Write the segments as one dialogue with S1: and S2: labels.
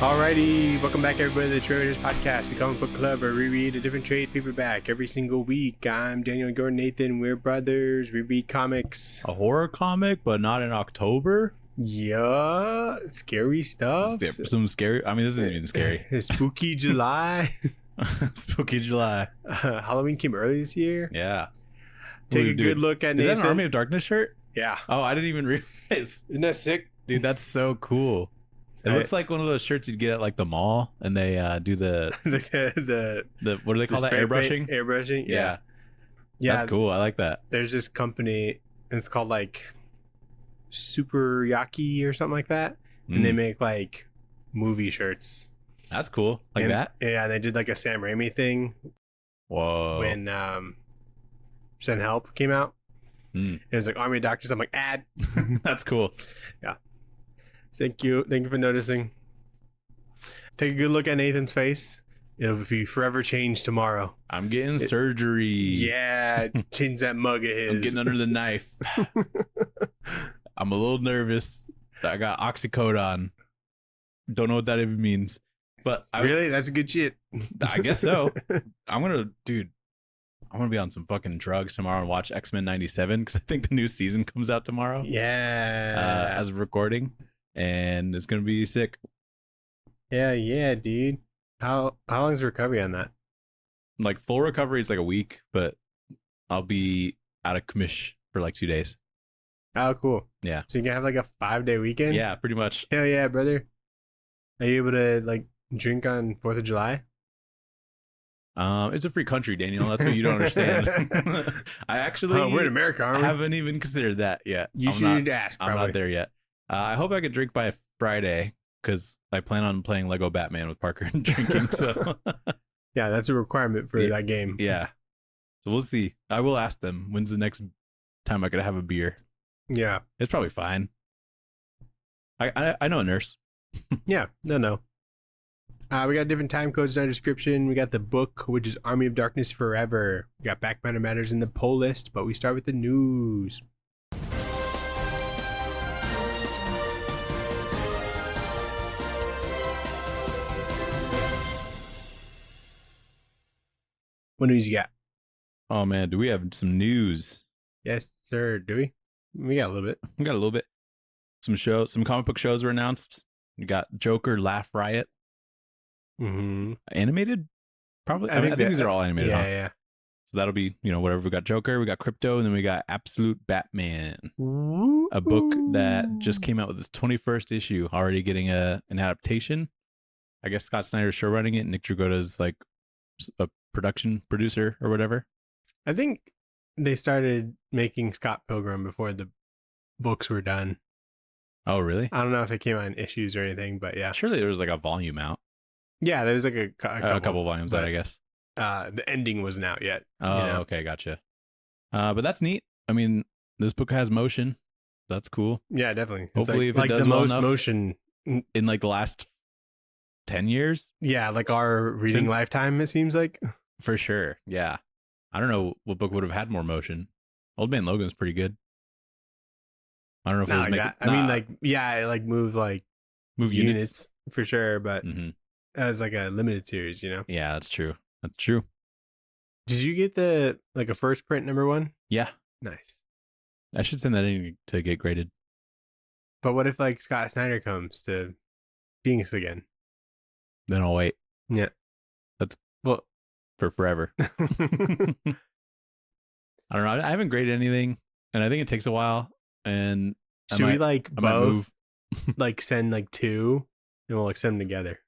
S1: Alrighty, welcome back everybody to the Tradewaiters podcast, the comic book club where we read a different trade paperback every single week. I'm Daniel and Gordon Nathan, we're brothers, we read comics.
S2: A horror comic, but not in October?
S1: Yeah, scary stuff.
S2: Some scary, I mean, this isn't even scary.
S1: Spooky July.
S2: Spooky July.
S1: Halloween came early this year.
S2: Yeah.
S1: Take a good look at Nathan.
S2: Is that an Army of Darkness shirt?
S1: Yeah.
S2: Oh, I didn't even realize.
S1: Isn't that sick?
S2: Dude, that's so cool. It looks like one of those shirts you'd get at like the mall, and they do the what do they call that? Airbrushing?
S1: Airbrushing, yeah.
S2: That's cool. I like that.
S1: There's this company, and it's called like Supergirl or something like that, and they make like movie shirts.
S2: That's cool. Like
S1: and,
S2: that?
S1: Yeah, they did like a Sam Raimi thing.
S2: Whoa.
S1: When Send Help came out. It was like Army of Doctors. I'm like, ad.
S2: That's cool.
S1: Yeah. Thank you for noticing. Take a good look at Nathan's face. It'll be forever changed tomorrow.
S2: I'm getting surgery.
S1: Yeah, change that mug of his.
S2: I'm getting under the knife. I'm a little nervous. I got oxycodone. Don't know what that even means. But
S1: really? That's good shit.
S2: I guess so. I'm gonna be on some fucking drugs tomorrow and watch X-Men 97 because I think the new season comes out tomorrow.
S1: Yeah.
S2: As of recording. And it's gonna be sick.
S1: Yeah, dude. How long is the recovery on that?
S2: Like full recovery, it's like a week, but I'll be out of commish for like 2 days.
S1: Oh, cool.
S2: Yeah.
S1: So you can have like a 5-day weekend?
S2: Yeah, pretty much.
S1: Hell yeah, brother. Are you able to like drink on 4th of July?
S2: It's a free country, Daniel. That's what you don't understand. I actually
S1: we're in America, aren't we?
S2: Haven't even considered that yet.
S1: You should ask. Probably.
S2: I'm not there yet. I hope I could drink by Friday because I plan on playing Lego Batman with Parker and drinking. So
S1: yeah, that's a requirement for that game.
S2: Yeah. So we'll see. I will ask them when's the next time I could have a beer.
S1: Yeah,
S2: it's probably fine. I know a nurse.
S1: Yeah, no. We got different time codes in our description. We got the book, which is Army of Darkness Forever. We got Backmatter Matters in the poll list, but we start with the news. What news you got?
S2: Oh man, do we have some news?
S1: Yes, sir. Do we? We got a little bit.
S2: We got a little bit. Some comic book shows were announced. We got Joker, Laugh Riot. Animated? Probably. I think these are all animated.
S1: Yeah.
S2: So that'll be, whatever. We got Joker, we got Crypto, and then we got Absolute Batman. A book that just came out with its 21st issue, already getting an adaptation. I guess Scott Snyder's show running it. Nick Dragotta's like a production producer or whatever.
S1: I think they started making Scott Pilgrim before the books were done.
S2: Oh, really?
S1: I don't know if it came out in issues or anything, but yeah.
S2: Surely there was like a volume out.
S1: Yeah, there's like a
S2: couple volumes out, I guess.
S1: The ending wasn't out yet.
S2: Oh, okay, gotcha. But that's neat. I mean, this book has motion. That's cool.
S1: Yeah, definitely.
S2: Hopefully,
S1: if
S2: it does
S1: the
S2: well
S1: most
S2: enough
S1: motion
S2: in like the last 10 years.
S1: Yeah, like our reading lifetime, it seems like.
S2: For sure. Yeah. I don't know what book would have had more motion. Old Man Logan's pretty good. I don't know if it was
S1: like that. I mean, like, yeah, it like move units for sure, but as like a limited series,
S2: Yeah, that's true. That's true.
S1: Did you get a first print number 1?
S2: Yeah.
S1: Nice.
S2: I should send that in to get graded.
S1: But what if like Scott Snyder comes to Phoenix again?
S2: Then I'll wait.
S1: Yeah.
S2: That's for forever. I don't know. I haven't graded anything, and I think it takes a while. And
S1: should we like both like send like 2 and we'll like send them together?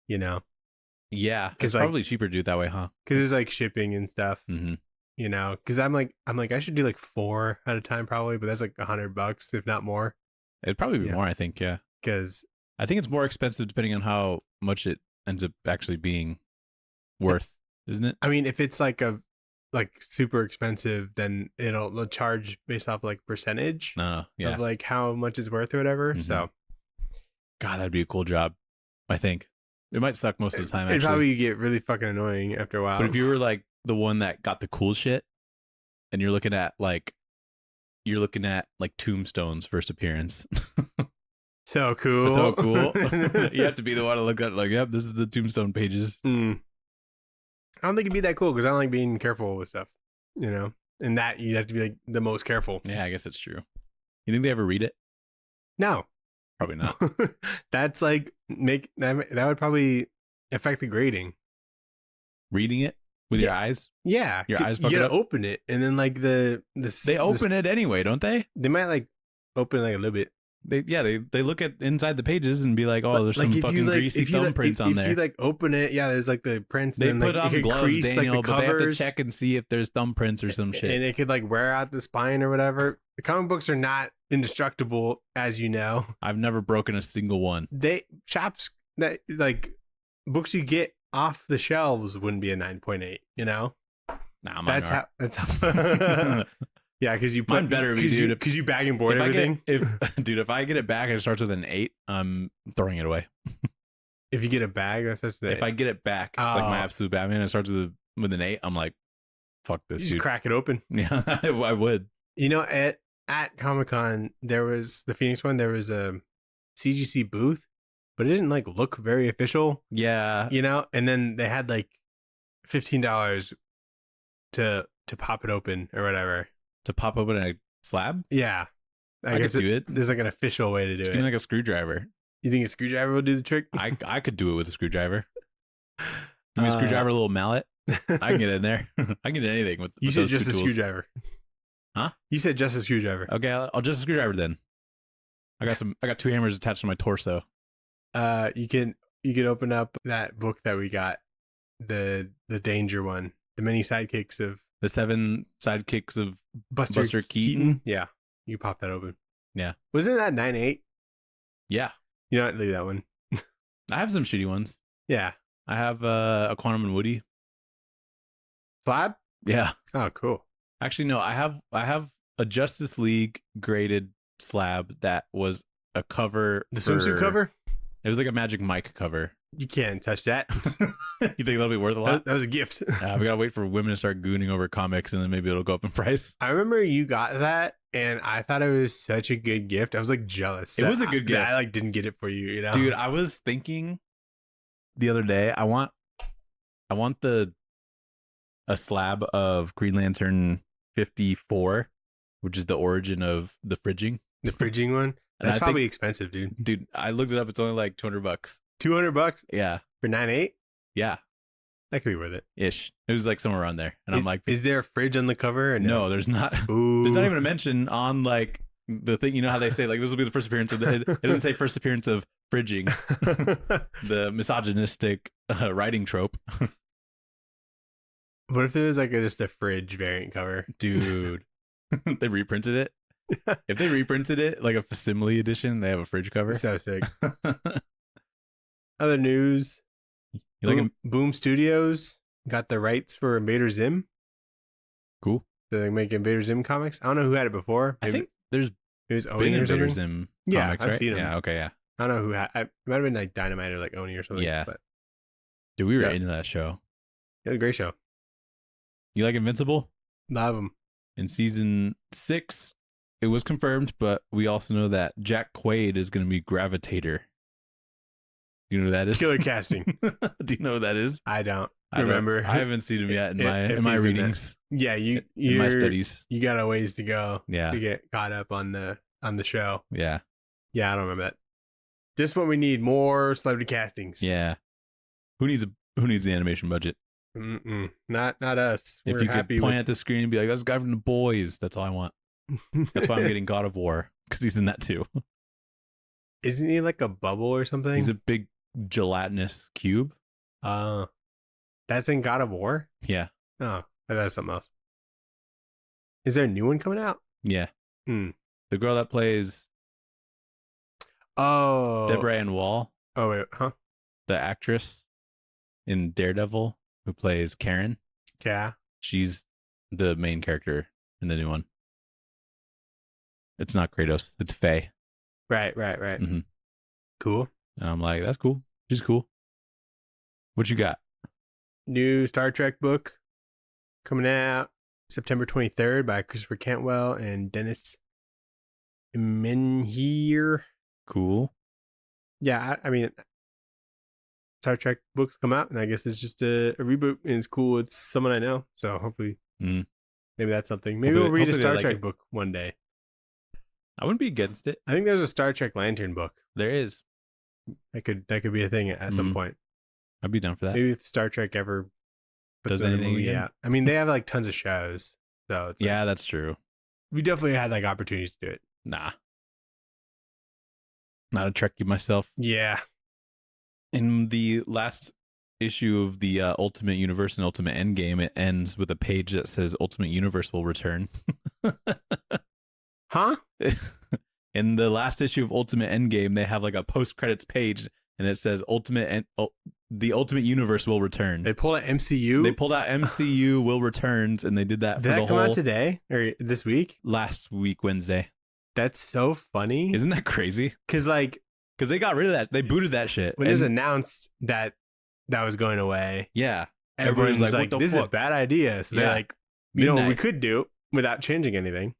S2: Yeah, it's probably cheaper to do it that way, huh?
S1: Because there's like shipping and stuff. Because I'm like I should do like 4 at a time probably, but that's like $100 if not more.
S2: It'd probably be more, I think. Yeah,
S1: because
S2: I think it's more expensive depending on how much it ends up actually being worth, isn't it?
S1: I mean, if it's like super expensive, then it'll charge based off like percentage of like how much it's worth or whatever. So,
S2: God, that'd be a cool job. I think it might suck most of the time.
S1: It'd probably get really fucking annoying after a while.
S2: But if you were like the one that got the cool shit, and you're looking at like Tombstone's first appearance,
S1: So cool.
S2: So cool. You have to be the one to look at like, yep, this is the Tombstone pages.
S1: I don't think it'd be that cool because I don't like being careful with stuff, you know? And that you have to be like the most careful.
S2: Yeah, I guess it's true. You think they ever read it?
S1: No.
S2: Probably not.
S1: That's like that would probably affect the grading.
S2: Reading it with your eyes?
S1: Yeah.
S2: Your eyes fuck
S1: you
S2: it
S1: gotta
S2: up?
S1: open it and then like
S2: They open it anyway, don't they?
S1: They might like open like a little bit.
S2: They look at inside the pages and be like, oh, there's some fucking greasy thumbprints on there.
S1: If you like open it, yeah, there's like the prints.
S2: They
S1: and
S2: put
S1: like,
S2: on gloves, Daniel,
S1: like,
S2: but they have to check and see if there's thumbprints or some shit.
S1: And it could like wear out the spine or whatever. The comic books are not indestructible, as you know.
S2: I've never broken a single one.
S1: Shops that like books you get off the shelves wouldn't be a 9.8, you know?
S2: Nah,
S1: that's how yeah, because you put
S2: mine better be, dude.
S1: Because you bag and board everything.
S2: If I get it back and it starts with an 8, I'm throwing it away.
S1: If you get a bag, that's such
S2: if I get it back, like my absolute Batman, and it starts with an 8, I'm like, fuck this,
S1: you
S2: dude.
S1: Just crack it open.
S2: Yeah, I would.
S1: You know, at Comic-Con, there was the Phoenix one. There was a CGC booth, but it didn't like look very official.
S2: Yeah,
S1: you know. And then they had like $15 to pop it open or whatever.
S2: To pop open a slab?
S1: Yeah.
S2: I guess do it.
S1: There's like an official way to do it.
S2: Give me like a screwdriver.
S1: You think a screwdriver will do the trick?
S2: I could do it with a screwdriver. Give me a screwdriver, a little mallet. I can get in there. I can get anything with
S1: You said
S2: those
S1: just
S2: two
S1: a
S2: tools.
S1: screwdriver.
S2: Huh?
S1: You said just a screwdriver.
S2: Okay, I'll just a screwdriver then. I got 2 hammers attached to my torso.
S1: You can open up that book that we got, the danger one, the many sidekicks of
S2: the 7 sidekicks of
S1: Buster Keaton. Yeah, you pop that open.
S2: Yeah,
S1: wasn't that 9.8?
S2: Yeah,
S1: you know what? Leave that one.
S2: I have some shitty ones.
S1: Yeah,
S2: I have a Quantum and Woody.
S1: Slab?
S2: Yeah.
S1: Oh, cool.
S2: Actually, no. I have a Justice League graded slab that was a cover.
S1: The swimsuit cover?
S2: It was like a Magic Mike cover.
S1: You can't touch that.
S2: You think that'll be worth a lot?
S1: That was a gift.
S2: We gotta wait for women to start gooning over comics, and then maybe it'll go up in price.
S1: I remember you got that, and I thought it was such a good gift. I was like jealous.
S2: It was a good gift.
S1: I like didn't get it for you, you know,
S2: dude. I was thinking the other day, I want a slab of Green Lantern 54, which is the origin of the fridging.
S1: The fridging one. That's probably expensive, dude.
S2: Dude, I looked it up. It's only like $200.
S1: $200?
S2: Yeah.
S1: For 9.8?
S2: Yeah.
S1: That could be worth it.
S2: Ish. It was like somewhere around there. And I'm like,
S1: is there a fridge on the cover? Or
S2: no, there's not.
S1: Ooh.
S2: There's not even a mention on like the thing. You know how they say like this will be the first appearance of it doesn't say first appearance of fridging. The misogynistic writing trope.
S1: What if there was like just a fridge variant cover?
S2: Dude. They reprinted it. If they reprinted it like a facsimile edition, they have a fridge cover.
S1: So sick. Other news. Boom Studios got the rights for Invader Zim.
S2: Cool.
S1: So they make Invader Zim comics. I don't know who had it before.
S2: Maybe, I think there's
S1: been
S2: Invader Zim comics,
S1: I've
S2: right?
S1: seen them.
S2: Yeah, okay, yeah.
S1: I don't know who had it. Might have been like Dynamite or like Oni or something.
S2: Yeah.
S1: But
S2: dude, we were into that show.
S1: It was a great show.
S2: You like Invincible?
S1: Love them.
S2: In season 6, it was confirmed, but we also know that Jack Quaid is going to be Gravitator. Do you know who that is?
S1: Killer casting.
S2: Do you know who that is?
S1: I don't remember.
S2: I haven't seen him yet in my readings.
S1: Yeah, in
S2: my studies.
S1: You got a ways to go.
S2: Yeah.
S1: To get caught up on the show.
S2: Yeah.
S1: Yeah, I don't remember that. Just what we need, more celebrity castings.
S2: Yeah. Who needs the animation budget?
S1: Not us.
S2: If you could point at the screen and be like, that's the guy from The Boys. That's all I want. That's why I'm getting God of War, because he's in that too.
S1: Isn't he like a bubble or something?
S2: He's a big gelatinous cube.
S1: That's in God of War?
S2: Yeah.
S1: Oh, that's something else. Is there a new one coming out?
S2: Yeah. The girl that plays Deborah Ann Wall.
S1: Oh, wait, huh?
S2: The actress in Daredevil who plays Karen.
S1: Yeah.
S2: She's the main character in the new one. It's not Kratos. It's Faye.
S1: Right.
S2: Mm-hmm.
S1: Cool.
S2: And I'm like, that's cool. She's cool. What you got?
S1: New Star Trek book coming out September 23rd by Christopher Cantwell and Dennis Menhir.
S2: Cool.
S1: Yeah, I mean, Star Trek books come out, and I guess it's just a reboot, and it's cool. It's someone I know, so hopefully, maybe that's something. Maybe we'll read a Star Trek book one day.
S2: I wouldn't be against it.
S1: I think there's a Star Trek Lantern book.
S2: There is.
S1: That could be a thing at some point.
S2: I'd be down for that.
S1: Maybe if Star Trek ever
S2: does anything again?
S1: I mean, they have like tons of shows, so it's
S2: yeah, that's true.
S1: We definitely had like opportunities to do it.
S2: Nah, not a Trekkie myself.
S1: Yeah.
S2: In the last issue of the Ultimate Universe and Ultimate Endgame, it ends with a page that says "Ultimate Universe will return."
S1: Huh?
S2: In the last issue of Ultimate Endgame, they have like a post-credits page, and it says the Ultimate Universe will return.
S1: They pulled out MCU?
S2: They pulled out MCU will returns, and they did that
S1: did
S2: for
S1: that
S2: the
S1: come
S2: whole...
S1: out today? Or this week?
S2: Last week, Wednesday.
S1: That's so funny.
S2: Isn't that crazy?
S1: Because
S2: they got rid of that. They booted that shit.
S1: When it was announced that was going away.
S2: Yeah.
S1: Everyone's like, this is a bad idea. So they're like, you know what we could do without changing anything.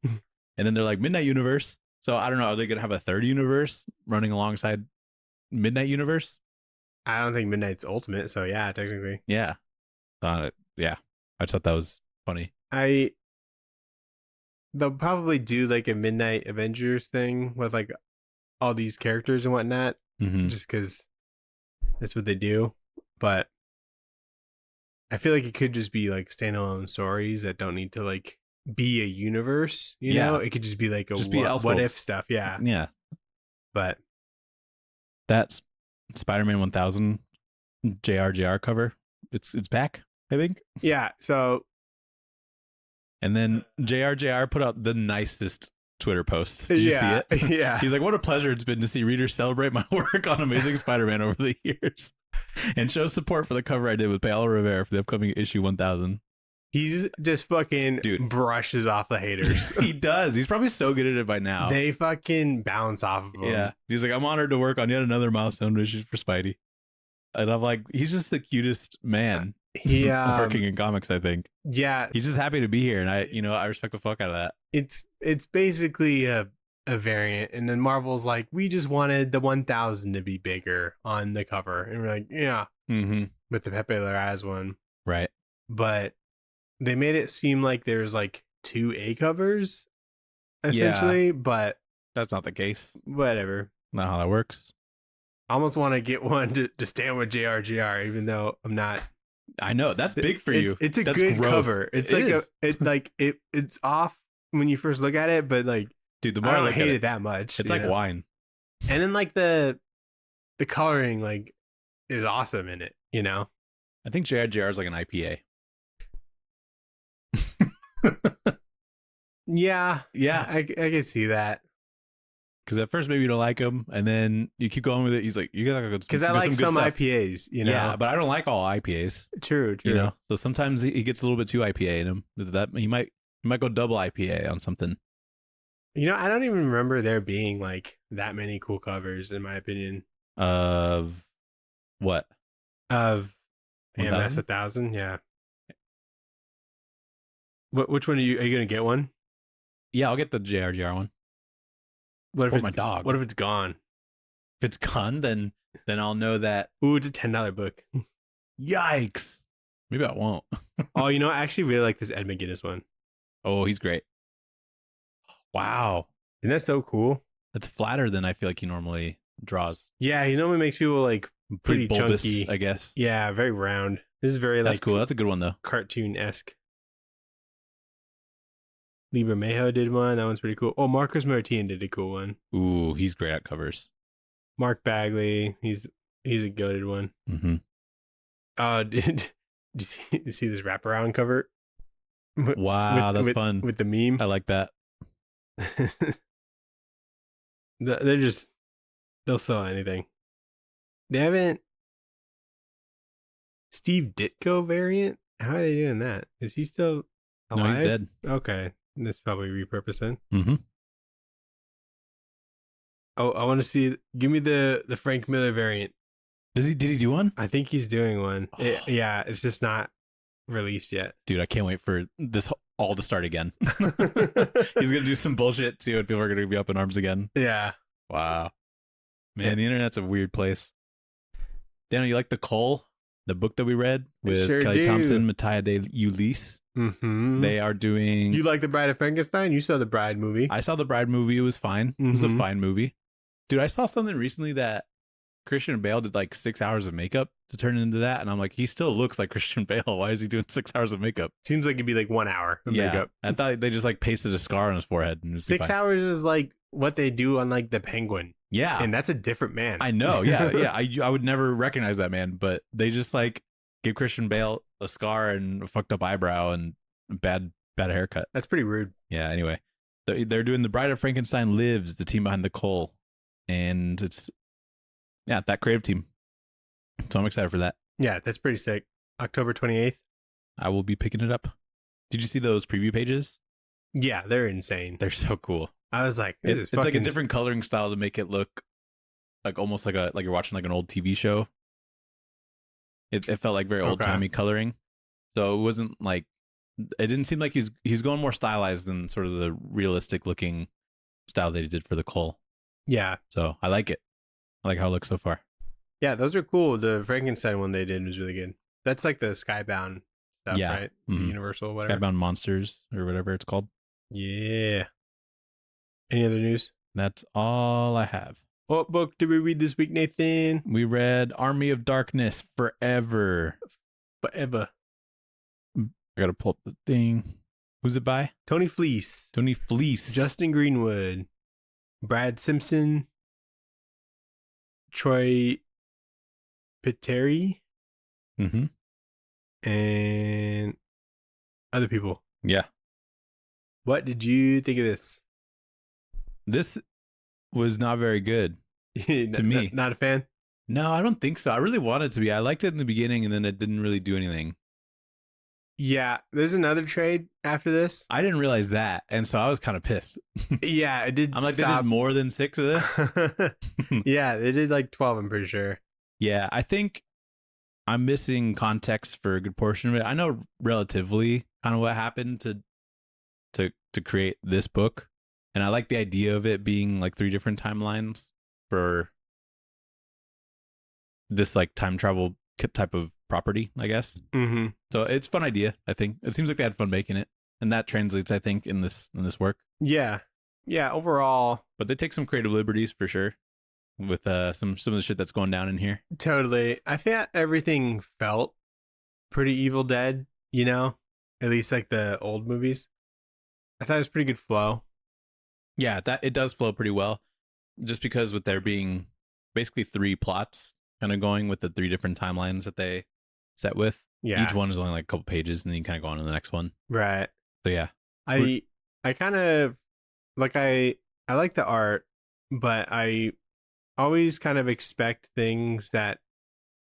S2: And then they're like, Midnight Universe. So I don't know. Are they going to have a third universe running alongside Midnight Universe?
S1: I don't think Midnight's Ultimate. So yeah, technically.
S2: Yeah. Yeah. I just thought that was funny.
S1: They'll probably do like a Midnight Avengers thing with like all these characters and whatnot. Just because that's what they do. But I feel like it could just be like standalone stories that don't need to like be a universe, you know? It could just be like a what if stuff. Yeah.
S2: Yeah.
S1: But
S2: that's Spider-Man 1000 JRJR cover. It's back, I think.
S1: Yeah. So.
S2: And then JRJR put out the nicest Twitter posts. Did you see it?
S1: Yeah.
S2: He's like, what a pleasure it's been to see readers celebrate my work on Amazing Spider-Man over the years and show support for the cover I did with Paolo Rivera for the upcoming issue 1000.
S1: He's just fucking brushes off the haters.
S2: He does. He's probably so good at it by now.
S1: They fucking bounce off of him.
S2: Yeah. He's like, I'm honored to work on yet another milestone issue for Spidey. And I'm like, he's just the cutest man.
S1: He
S2: working in comics, I think.
S1: Yeah.
S2: He's just happy to be here, and I respect the fuck out of that.
S1: It's basically a variant, and then Marvel's like, we just wanted the 1000 to be bigger on the cover. And we're like, yeah. With the Pepe Larraz one.
S2: Right.
S1: But they made it seem like there's like 2 A covers, essentially, but
S2: that's not the case.
S1: Whatever.
S2: Not how that works.
S1: I almost want to get one to stand with JRGR, even though I'm not.
S2: I know that's big for you.
S1: It's a good cover. It's it's off when you first look at it, but like,
S2: dude, the more
S1: I don't hate it that much.
S2: It's like wine.
S1: And then like the coloring like is awesome in it, you know.
S2: I think JRJR is like an IPA.
S1: Yeah, I can see that.
S2: Because at first maybe you don't like him, and then you keep going with it. He's like, you gotta go.
S1: Because I like some IPAs, you know.
S2: Yeah, but I don't like all IPAs.
S1: True.
S2: You know, so sometimes he gets a little bit too IPA in him. That he might go double IPA on something.
S1: You know, I don't even remember there being like that many cool covers, in my opinion.
S2: Of what?
S1: Of AMS 1000, yeah. Which one are you gonna get one?
S2: Yeah, I'll get the JRGR one.
S1: What if it's
S2: my dog?
S1: What if it's gone?
S2: If it's gone, then I'll know that.
S1: Ooh, it's a $10 book.
S2: Yikes! Maybe I won't.
S1: Oh, you know, I actually really like this Ed McGuinness one.
S2: Oh, he's great. Wow,
S1: isn't that so cool?
S2: That's flatter than I feel like he normally draws.
S1: Yeah, he normally makes people like pretty
S2: bulbous,
S1: chunky,
S2: I guess.
S1: Yeah, very round. This is very
S2: that's cool. That's a good one though.
S1: Cartoon-esque. Libra Mayo did one. That one's pretty cool. Oh, Marcus Martin did a cool one.
S2: Ooh, he's great at covers.
S1: Mark Bagley, he's a goated one. Did you see this wraparound cover?
S2: Wow, that's fun.
S1: With the meme.
S2: I like that.
S1: They'll sell anything. They haven't. Steve Ditko variant? How are they doing that? Is he still alive?
S2: No, he's dead.
S1: Okay. That's probably repurposing.
S2: Mm-hmm.
S1: Oh, I want to see. Give me the Frank Miller variant.
S2: Did he do one?
S1: I think he's doing one. Yeah, it's just not released yet.
S2: Dude, I can't wait for this all to start again. He's gonna do some bullshit too, and people are gonna be up in arms again.
S1: Yeah.
S2: Wow. Man, the internet's a weird place. Daniel, you like The Cull, the book that we read with
S1: sure
S2: Kelly
S1: do.
S2: Thompson, Mattia de Ulysse?
S1: Mm-hmm.
S2: They are doing...
S1: You like The Bride of Frankenstein? You saw The Bride movie.
S2: I saw The Bride movie. It was fine. It was a fine movie. Dude, I saw something recently that Christian Bale did like 6 hours of makeup to turn into that. And I'm like, he still looks like Christian Bale. Why is he doing 6 hours of makeup?
S1: Seems like it'd be like 1 hour of makeup.
S2: I thought they just like pasted a scar on his forehead. And
S1: 6 hours is like what they do on like the Penguin.
S2: Yeah.
S1: And that's a different man.
S2: I know. Yeah. I would never recognize that man, but they just like give Christian Bale a scar and a fucked up eyebrow and a bad haircut.
S1: That's pretty rude.
S2: Yeah. Anyway, they're doing The Bride of Frankenstein Lives, the team behind The Cull. And it's, that creative team. So I'm excited for that.
S1: Yeah, that's pretty sick. October 28th.
S2: I will be picking it up. Did you see those preview pages?
S1: Yeah, they're insane.
S2: They're so cool.
S1: I was like,
S2: it's like a different coloring style to make it look like almost like you're watching like an old TV show. It felt like very old timey coloring. So it wasn't like, it didn't seem like he's going more stylized than sort of the realistic looking style that he did for The Cull. Yeah. So I like it. I like how it looks so far.
S1: Yeah, those are cool. The Frankenstein one they did was really good. That's like the Skybound stuff, right? The Universal, whatever.
S2: Skybound Monsters or whatever it's called.
S1: Yeah. Any other news?
S2: That's all I have.
S1: What book did we read this week, Nathan?
S2: We read Army of Darkness Forever.
S1: Forever.
S2: I gotta pull up the thing. Who's it by?
S1: Tony Fleece.
S2: Justin
S1: Greenwood. Brad Simpson. Troy Pitteri. And other people.
S2: Yeah.
S1: What did you think of this?
S2: This was not very good to me.
S1: Not a fan?
S2: No, I don't think so. I really wanted it to be. I liked it in the beginning and then it didn't really do anything.
S1: Yeah, there's another trade after this.
S2: I didn't realize that, and so I was kind of pissed.
S1: Yeah, it did.
S2: I'm like, they did more than 6 of this?
S1: Yeah, they did like 12, I'm pretty sure.
S2: Yeah, I think I'm missing context for a good portion of it. I know relatively kind of what happened to create this book, and I like the idea of it being like 3 different timelines for this like time travel type of property, I guess. So it's a fun idea. I think it seems like they had fun making it, and that translates, I think, in this work. Yeah overall, but they take some creative liberties for sure with some of the shit that's going down in here. Totally. I think everything felt pretty Evil Dead, at least like the old movies. I thought it was pretty good flow. Yeah, that it does flow pretty well, just because with there being basically 3 plots kind of going with the 3 different timelines that they set with. Yeah. Each one is only like a couple pages, and then you kind of go on to the next one. Right. So yeah. I kind of like I like the art, but I always kind of expect things that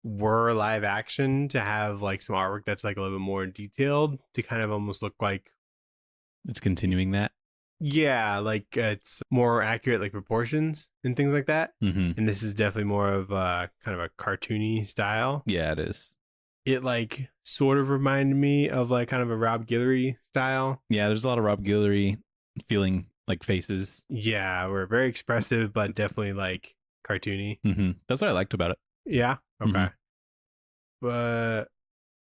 S2: were live action to have like some artwork that's like a little bit more detailed to kind of almost look like it's continuing that. Yeah, like it's more accurate, like proportions and things like that. And this is definitely more of a kind of a cartoony style. Yeah, it is. It like sort of reminded me of like kind of a Rob Guillory style. Yeah, there's a lot of Rob Guillory feeling like faces. Yeah, we're very expressive, but definitely like cartoony. That's what I liked about it. Yeah. Okay. But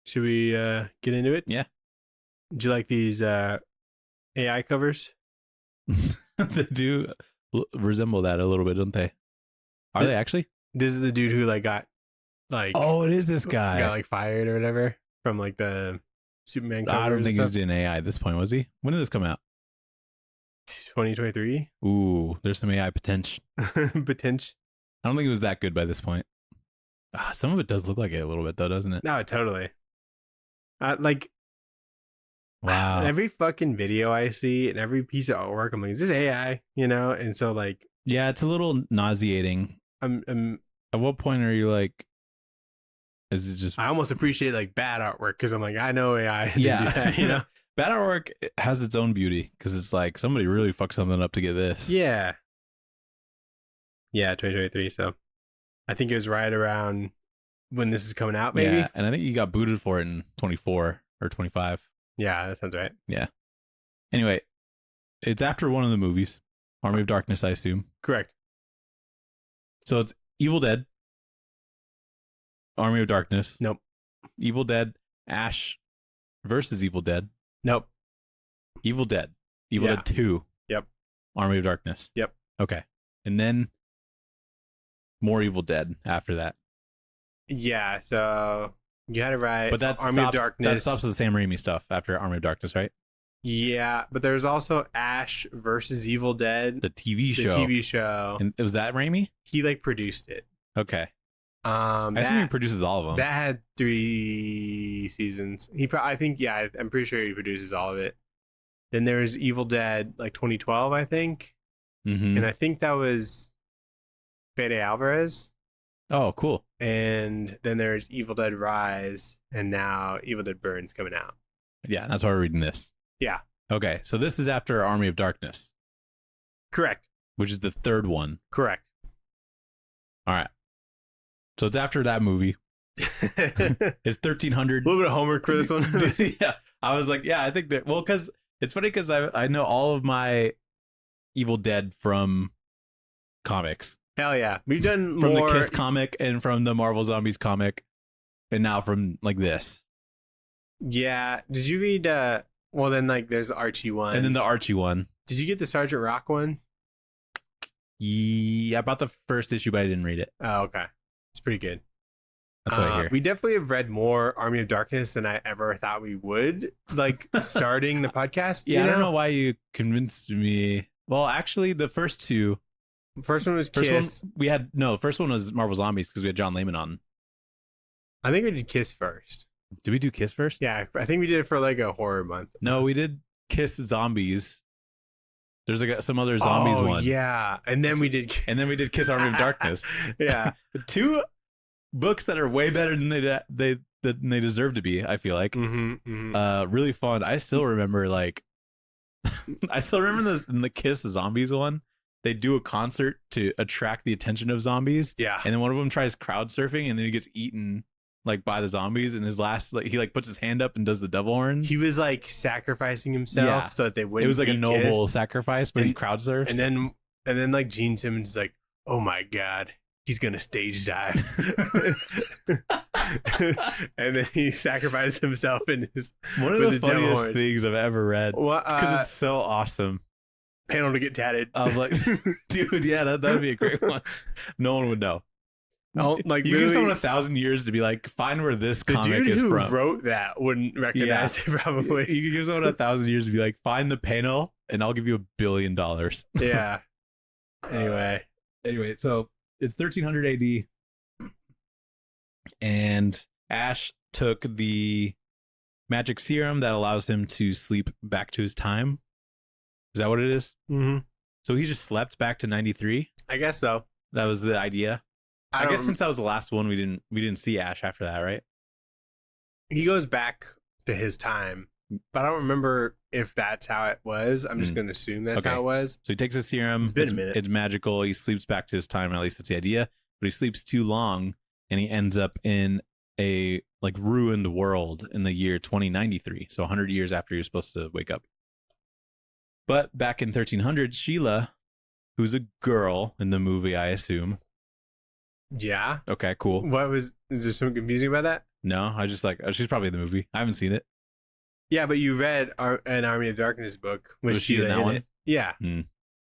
S2: should we get into it? Yeah. Did you like these AI covers? They do resemble that a little bit, don't they? Are they actually? This is the dude who like got like, oh, it is this guy got like fired or whatever from like the Superman covers. I don't think he was doing AI at this point, was he? When did this come out? 2023. Ooh, there's some AI potential. I don't think it was that good by this point. Some of it does look like it a little bit though, doesn't it? No, totally. Like, wow. Every fucking video I see and every piece of artwork, I'm like, is this AI? And so like, yeah, it's a little nauseating. At what point are you like, is it just? I almost appreciate like bad artwork because I'm like, I know AI. Yeah, do that, Bad artwork has its own beauty because it's like somebody really fucked something up to get this. Yeah. Yeah, 2023. So I think it was right around when this is coming out, maybe. Yeah, and I think you got booted for it in 24 or 25. Yeah, that sounds right. Yeah. Anyway, it's after one of the movies, Army of Darkness, I assume. Correct. So it's Evil Dead, Army of Darkness.
S1: Nope.
S2: Evil Dead, Ash versus Evil Dead.
S1: Nope.
S2: Evil Dead. Evil Dead 2.
S1: Yep.
S2: Army of Darkness.
S1: Yep.
S2: Okay. And then more Evil Dead after that.
S1: Yeah, so you had it right.
S2: But that
S1: Army
S2: stops,
S1: of Darkness.
S2: That stops with the Sam Raimi stuff after Army of Darkness, right?
S1: Yeah, but there's also Ash versus Evil Dead.
S2: The TV show.
S1: The TV show.
S2: And was that Raimi?
S1: He like produced it.
S2: Okay. I assume he produces all of them.
S1: That had 3 seasons. I think, yeah, I'm pretty sure he produces all of it. Then there's Evil Dead, like 2012, I think.
S2: Mm-hmm.
S1: And I think that was Fede Alvarez.
S2: Oh, cool.
S1: And then there's Evil Dead Rise, and now Evil Dead Burns coming out.
S2: Yeah, that's why we're reading this.
S1: Yeah.
S2: Okay, so this is after Army of Darkness.
S1: Correct.
S2: Which is the 3rd one.
S1: Correct.
S2: All right. So it's after that movie. It's 1300.
S1: A little bit of homework for this one.
S2: Yeah. I was like, yeah, I think that, well, because it's funny because I know all of my Evil Dead from comics.
S1: Hell yeah. We've done
S2: from
S1: more...
S2: the Kiss comic and from the Marvel Zombies comic, and now from like this.
S1: Yeah. Did you read, well, then like there's the Archie one.
S2: And then the Archie one.
S1: Did you get the Sergeant Rock one?
S2: Yeah, I bought the first issue, but I didn't read it.
S1: Oh, okay. It's pretty good.
S2: That's what I hear.
S1: We definitely have read more Army of Darkness than I ever thought we would, like starting the podcast.
S2: Yeah, I don't know why you convinced me. Well, actually, the first 2.
S1: First one was Kiss.
S2: First one was Marvel Zombies because we had John Layman on.
S1: I think we did Kiss first.
S2: Did we do Kiss first?
S1: Yeah, I think we did it for like a horror month.
S2: No, we did Kiss Zombies. There's like some other zombies one.
S1: Yeah, and then we did
S2: Kiss Army of Darkness.
S1: Yeah,
S2: 2 books that are way better than they deserve to be. I feel like really fun. I still remember this in the Kiss Zombies one. They do a concert to attract the attention of zombies.
S1: Yeah,
S2: and then one of them tries crowd surfing, and then he gets eaten like by the zombies. And his last, like, he like puts his hand up and does the devil horns.
S1: He was like sacrificing himself so that they wouldn't.
S2: It was like a noble
S1: Kiss.
S2: sacrifice, but he crowd surfs.
S1: And then like Gene Simmons is like, oh my god, he's gonna stage dive. And then he sacrificed himself in his
S2: one of the funniest things I've ever read because it's so awesome.
S1: Panel to get tatted.
S2: I'm like, dude, yeah, that would be a great one. No one would know.
S1: No, like
S2: you give someone 1,000 years to be like, find where this comic is from.
S1: The dude who wrote that wouldn't recognize it probably.
S2: You could give someone 1,000 years to be like, find the panel, and I'll give you $1 billion.
S1: Yeah. Anyway,
S2: so it's 1300 AD, and Ash took the magic serum that allows him to sleep back to his time. Is that what it is?
S1: Mm-hmm.
S2: So he just slept back to 93?
S1: I guess so.
S2: That was the idea. I guess since that was the last one, we didn't see Ash after that, right?
S1: He goes back to his time, but I don't remember if that's how it was. I'm just going to assume that's how it was.
S2: So he takes a serum.
S1: It's been a minute.
S2: It's magical. He sleeps back to his time. At least that's the idea. But he sleeps too long, and he ends up in a like ruined world in the year 2093. So 100 years after you're supposed to wake up. But back in 1300, Sheila, who's a girl in the movie, I assume.
S1: Yeah.
S2: Okay, cool.
S1: Is there something confusing about that?
S2: No, I just like, she's probably in the movie. I haven't seen it.
S1: Yeah, but you read an Army of Darkness book with
S2: Was she in that one?
S1: It. Yeah.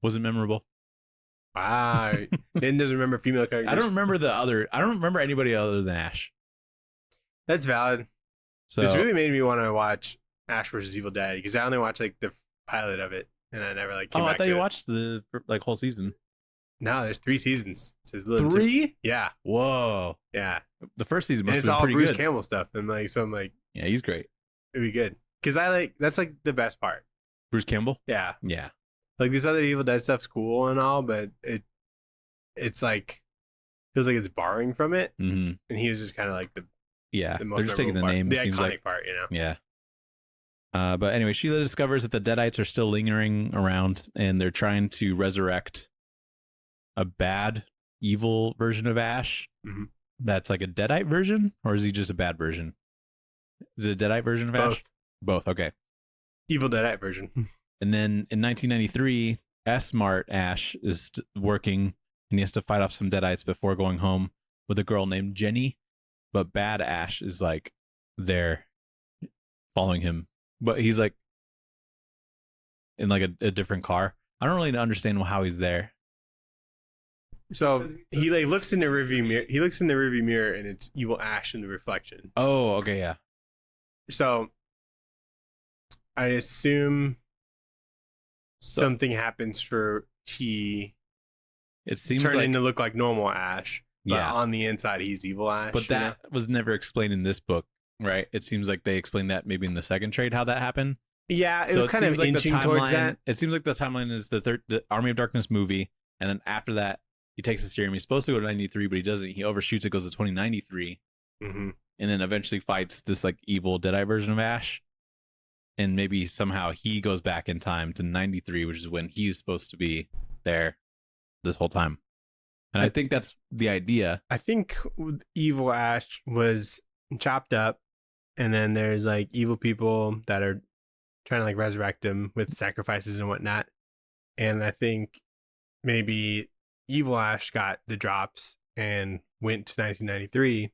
S2: Wasn't memorable.
S1: Wow. Ben doesn't remember female characters.
S2: I don't remember anybody other than Ash.
S1: That's valid.
S2: So
S1: this really made me want to watch Ash vs. Evil Dead because I only watched like the pilot of it and I never like came back
S2: I thought
S1: to
S2: you
S1: it.
S2: Watched the like whole season.
S1: No, there's 3 seasons. So
S2: 3?
S1: Yeah.
S2: Whoa.
S1: Yeah.
S2: The first season must have been
S1: pretty
S2: good.
S1: It's all Bruce Campbell stuff. And like, so I'm like,
S2: yeah, he's great.
S1: It'd be good. Because that's like the best part.
S2: Bruce Campbell?
S1: Yeah.
S2: Yeah.
S1: Like this other Evil Dead stuff's cool and all, but it's like, feels like it's borrowing from it.
S2: Mm-hmm.
S1: And he was just kind of like the most
S2: they're just taking the name.
S1: The
S2: seems
S1: iconic
S2: like
S1: part, you know?
S2: Yeah. But anyway, Sheila discovers that the Deadites are still lingering around and they're trying to resurrect a bad, evil version of Ash.
S1: Mm-hmm.
S2: That's like a Deadite version, or is he just a bad version? Is it a Deadite version of Ash? Both. Okay.
S1: Evil Deadite version.
S2: And then in 1993, S-Mart Ash is working and he has to fight off some Deadites before going home with a girl named Jenny. But Bad Ash is like there following him, but he's like in like a different car. I don't really understand how he's there.
S1: So he like looks in the rearview mirror. He looks in the rearview mirror, and it's Evil Ash in the reflection.
S2: Oh, okay, yeah.
S1: So I assume something happens for he.
S2: It seems
S1: turning
S2: like
S1: to look like normal Ash, but
S2: yeah.
S1: on the inside he's Evil Ash.
S2: But that was never explained in this book, right? It seems like they explained that maybe in the second trade how that happened.
S1: Yeah, it was kind of inching towards that.
S2: It seems like the timeline is the Army of Darkness movie, and then after that, he takes the serum. He's supposed to go to 93, but he doesn't. He overshoots it, goes to 2093, and then eventually fights this like evil Deadite version of Ash. And maybe somehow he goes back in time to 93, which is when he's supposed to be there this whole time. And I think that's the idea.
S1: I think Evil Ash was chopped up, and then there's like evil people that are trying to like resurrect him with sacrifices and whatnot. And I think maybe Evil Ash got the drops and went to 1993,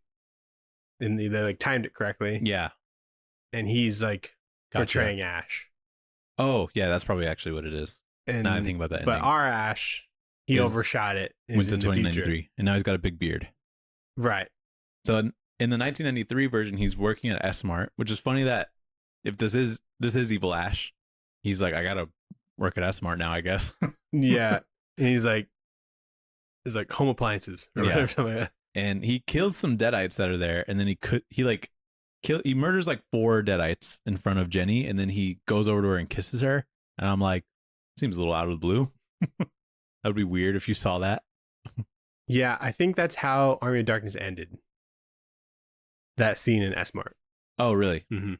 S1: and they like timed it correctly.
S2: Yeah.
S1: And he's like portraying Ash.
S2: Oh, yeah, that's probably actually what it is.
S1: And
S2: now I think about that.
S1: But our Ash, he overshot it.
S2: Went to 2093, and now he's got a big beard.
S1: Right.
S2: So in the 1993 version, he's working at S-Mart, which is funny that if this is Evil Ash, he's like, I gotta work at S-Mart now, I guess.
S1: Yeah. And he's like home appliances or whatever, something like that.
S2: And he kills some Deadites that are there, and then he murders like 4 Deadites in front of Jenny, and then he goes over to her and kisses her. And I'm like, seems a little out of the blue. That would be weird if you saw that.
S1: Yeah, I think that's how Army of Darkness ended. That scene in S-Mart.
S2: Oh, really?
S1: Mm-hmm.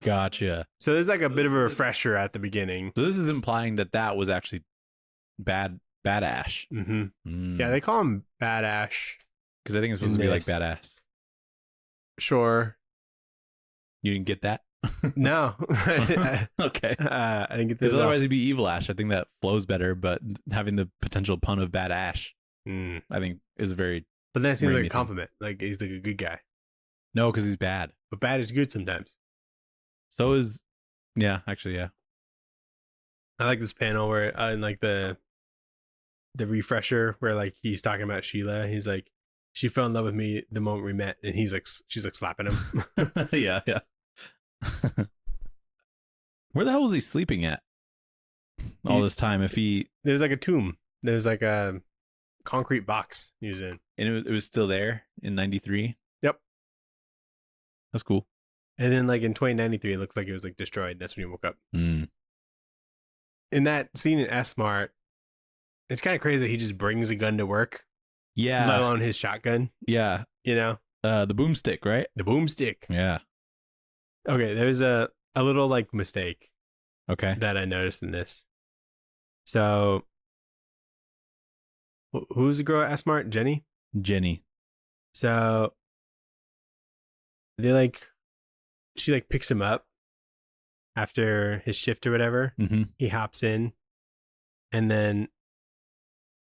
S2: Gotcha.
S1: So there's like a bit of a refresher at the beginning.
S2: So this is implying that was actually Bad Ash.
S1: Mm-hmm. Yeah, they call him Bad Ash.
S2: Because I think it's supposed to be like badass.
S1: Sure.
S2: You didn't get that?
S1: No.
S2: Okay.
S1: I didn't get that.
S2: Because otherwise it'd be Evil Ash. I think that flows better, but having the potential pun of Bad Ash, I think is very...
S1: But that seems like a compliment. Like, he's like a good guy.
S2: No, because he's bad.
S1: But bad is good sometimes.
S2: So is... Yeah, actually, yeah.
S1: I like this panel where, in like the refresher, where like he's talking about Sheila. He's like, she fell in love with me the moment we met, and he's like, she's like slapping him.
S2: Yeah. Where the hell was he sleeping at all this time?
S1: There's like a tomb. There's like a concrete box he was in,
S2: and it was still there in 93.
S1: Yep,
S2: that's cool.
S1: And then like in 2093, it looks like it was like destroyed. That's when he woke up. In that scene in S-Mart, it's kind of crazy that he just brings a gun to work.
S2: Yeah.
S1: Let alone his shotgun.
S2: Yeah.
S1: You know?
S2: The boomstick, right?
S1: The boomstick.
S2: Yeah.
S1: Okay, there's a little like mistake.
S2: Okay.
S1: That I noticed in this. So who's the girl at S-Mart? Jenny? So she like picks him up after his shift or whatever. He hops in, and then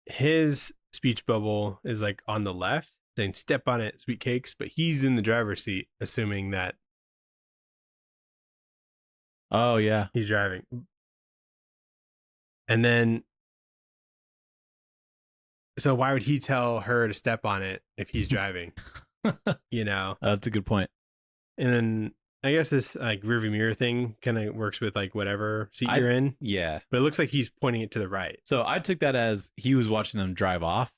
S1: his speech bubble is like on the left, saying "Step on it, sweet cakes," but he's in the driver's seat, assuming that.
S2: Oh yeah,
S1: he's driving, and then. So why would he tell her to step on it if he's driving? You know,
S2: that's a good point.
S1: And then I guess this like rearview mirror thing kind of works with like whatever seat you're in.
S2: Yeah,
S1: but it looks like he's pointing it to the right.
S2: So I took that as he was watching them drive off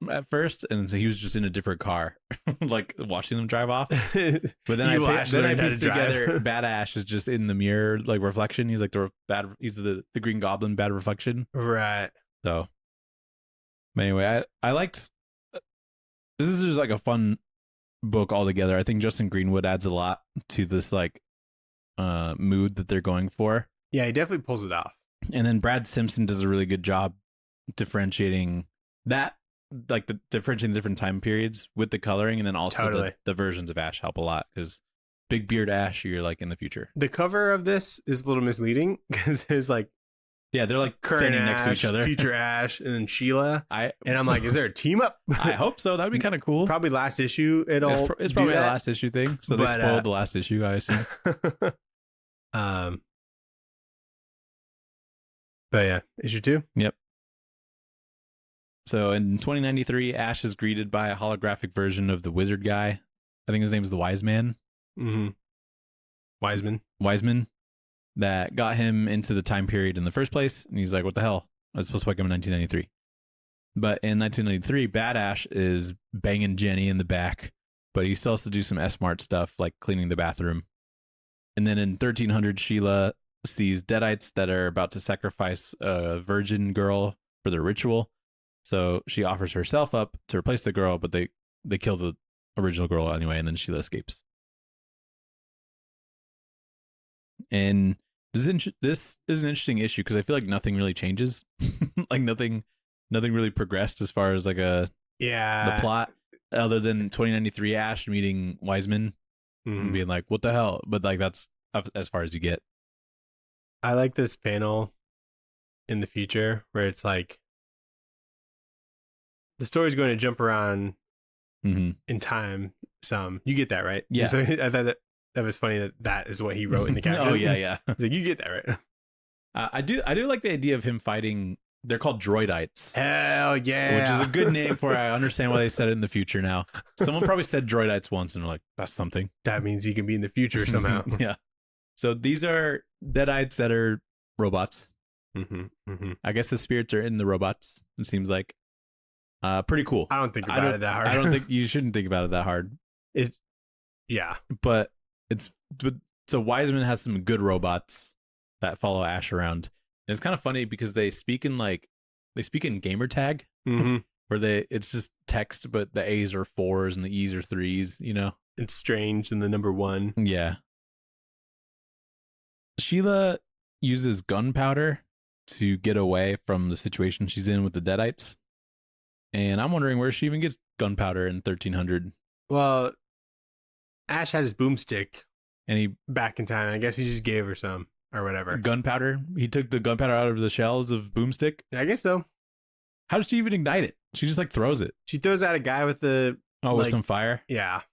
S2: at first, and so he was just in a different car, like watching them drive off. But then I pieced together Bad Ash is just in the mirror, like reflection. He's like he's the Green Goblin, bad reflection.
S1: Right.
S2: So. Anyway, I liked this is just like a fun book altogether. I think Justin Greenwood adds a lot to this like mood that they're going for.
S1: Yeah, he definitely pulls it off.
S2: And then Brad Simpson does a really good job differentiating that, like differentiating the different time periods with the coloring, and then also the versions of Ash help a lot because big beard Ash, you're like in the future.
S1: The cover of this is a little misleading because there's like
S2: Yeah, they're like
S1: current
S2: standing
S1: Ash,
S2: next to each other.
S1: future Ash, and then Sheila. And I'm like, is there a team up?
S2: I hope so. That'd be kind of cool.
S1: Probably last issue.
S2: It's probably a last issue thing. So they spoiled the last issue, I assume.
S1: But yeah, issue 2.
S2: Yep. So in 2093, Ash is greeted by a holographic version of the wizard guy. I think his name is the Wise Man.
S1: Mm-hmm.
S2: Wiseman. That got him into the time period in the first place. And he's like, what the hell? I was supposed to wake him in 1993. But in 1993, Bad Ash is banging Jenny in the back. But he still has to do some S-Mart stuff, like cleaning the bathroom. And then in 1300, Sheila sees Deadites that are about to sacrifice a virgin girl for their ritual. So she offers herself up to replace the girl, but they kill the original girl anyway, and then Sheila escapes. And this is an interesting issue because I feel like nothing really changes. Like nothing really progressed as far as like the plot, other than 2093 Ash meeting Wiseman and being like, what the hell? But like that's as far as you get.
S1: I like this panel in the future where it's like the story's going to jump around in time some. You get that, right?
S2: Yeah.
S1: And so I thought that was funny that is what he wrote in the caption.
S2: Oh, yeah.
S1: He's like, you get that, right?
S2: I do like the idea of him fighting. They're called droidites.
S1: Hell yeah.
S2: Which is a good name for it. I understand why they said it in the future now. Someone probably said droidites once and they're like, that's something.
S1: That means he can be in the future somehow.
S2: Yeah. So these are Deadites that are robots. I guess the spirits are in the robots, it seems like. Pretty cool.
S1: I don't think about it that hard.
S2: I don't think you shouldn't think about it that hard.
S1: But
S2: so Wiseman has some good robots that follow Ash around. And it's kind of funny because they speak in gamer tag, where it's just text, but the A's are 4s and the E's are 3s, you know?
S1: It's strange in the number 1.
S2: Yeah. Sheila uses gunpowder to get away from the situation she's in with the Deadites. And I'm wondering where she even gets gunpowder in 1300.
S1: Well, Ash had his boomstick
S2: and he
S1: back in time. I guess he just gave her some or whatever.
S2: Gunpowder? He took the gunpowder out of the shells of boomstick?
S1: I guess so.
S2: How does she even ignite it? She just like throws it.
S1: She throws out a guy with
S2: with some fire?
S1: Yeah.
S2: Is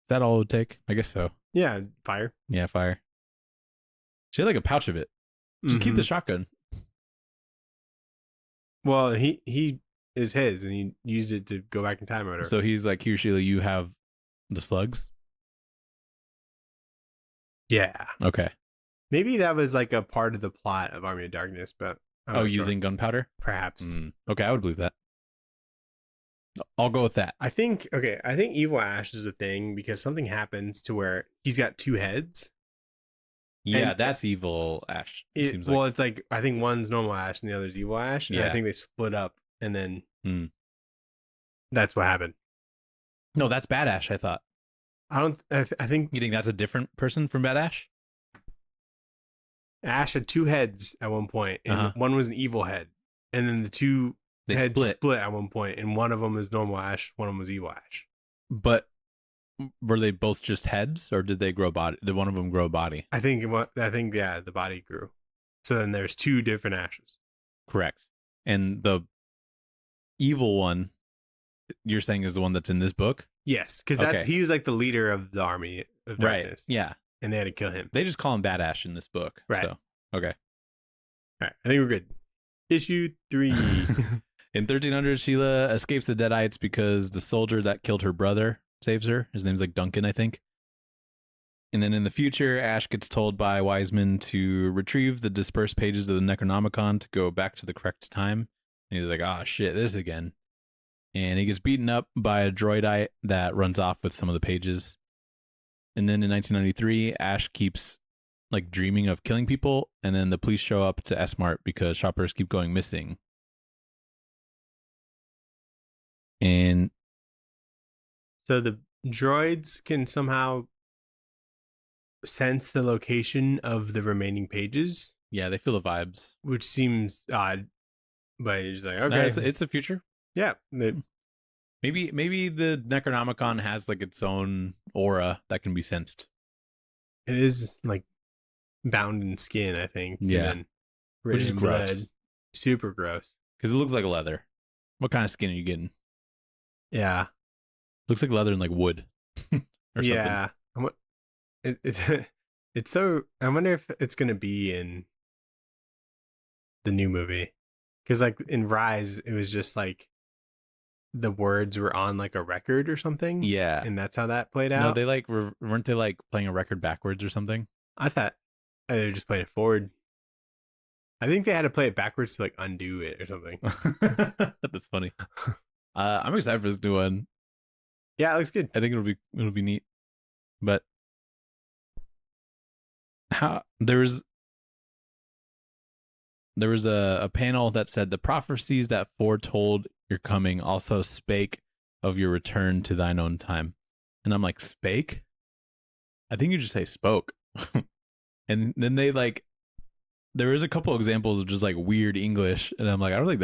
S2: that all it would take? I guess so.
S1: Yeah, fire.
S2: Yeah, fire. She had like a pouch of it. Just keep the shotgun.
S1: Well, he is his, and he used it to go back in time or whatever.
S2: So he's like, here, Sheila, you have the slugs?
S1: Yeah.
S2: Okay.
S1: Maybe that was like a part of the plot of Army of Darkness, but
S2: using gunpowder?
S1: Perhaps.
S2: Okay, I would believe that. I'll go with that.
S1: I think Evil Ash is a thing because something happens to where he's got 2 heads.
S2: Yeah, that's Evil Ash.
S1: Seems like. Well, it's like I think one's normal Ash and the other's Evil Ash. And I think they split up, and then that's what happened.
S2: No, that's Bad Ash. I thought.
S1: I think
S2: you think that's a different person from Bad Ash.
S1: Ash had 2 heads at one point, and one was an evil head, and then the 2 heads split at one point, and one of them was normal Ash, one of them was Evil Ash.
S2: But were they both just heads, or did they grow body? Did one of them grow a body?
S1: I think the body grew. So then there's 2 different Ashes.
S2: Correct. And the evil one, you're saying, is the one that's in this book?
S1: Yes, because he was like the leader of the Army of Darkness.
S2: Right. Yeah.
S1: And they had to kill him.
S2: They just call him Bad Ash in this book.
S1: Right.
S2: So, okay.
S1: All right. I think we're good. Issue 3.
S2: In 1300, Sheila escapes the Deadites because the soldier that killed her brother saves her. His name's like Duncan, I think. And then in the future, Ash gets told by Wiseman to retrieve the dispersed pages of the Necronomicon to go back to the correct time. And he's like, oh, shit, this again. And he gets beaten up by a droidite that runs off with some of the pages. And then in 1993, Ash keeps like dreaming of killing people. And then the police show up to S-Mart because shoppers keep going missing. And
S1: so the droids can somehow sense the location of the remaining pages.
S2: Yeah, they feel the vibes,
S1: which seems odd, but it's like, okay,
S2: no, it's the future.
S1: Yeah,
S2: maybe the Necronomicon has like its own aura that can be sensed.
S1: It is like bound in skin, I think.
S2: Yeah.
S1: And then
S2: Which is
S1: written in
S2: gross.
S1: blood. Super gross.
S2: Because it looks like leather. What kind of skin are you getting?
S1: Yeah.
S2: Looks like leather and like wood. Or
S1: yeah. It's it's so. I wonder if it's gonna be in the new movie, because like in Rise, it was just like the words were on like a record or something.
S2: Yeah,
S1: and that's how that played out.
S2: No, they like weren't they like playing a record backwards or something?
S1: I thought they were just playing it forward. I think they had to play it backwards to like undo it or something.
S2: That's funny. I'm excited for this new one.
S1: Yeah, it looks good.
S2: I think it'll be neat. But how there was a panel that said the prophecies that foretold your coming also spake of your return to thine own time. And I'm like, spake? I think you just say spoke. And then they like, there was a couple examples of just like weird English, and I'm like, I don't think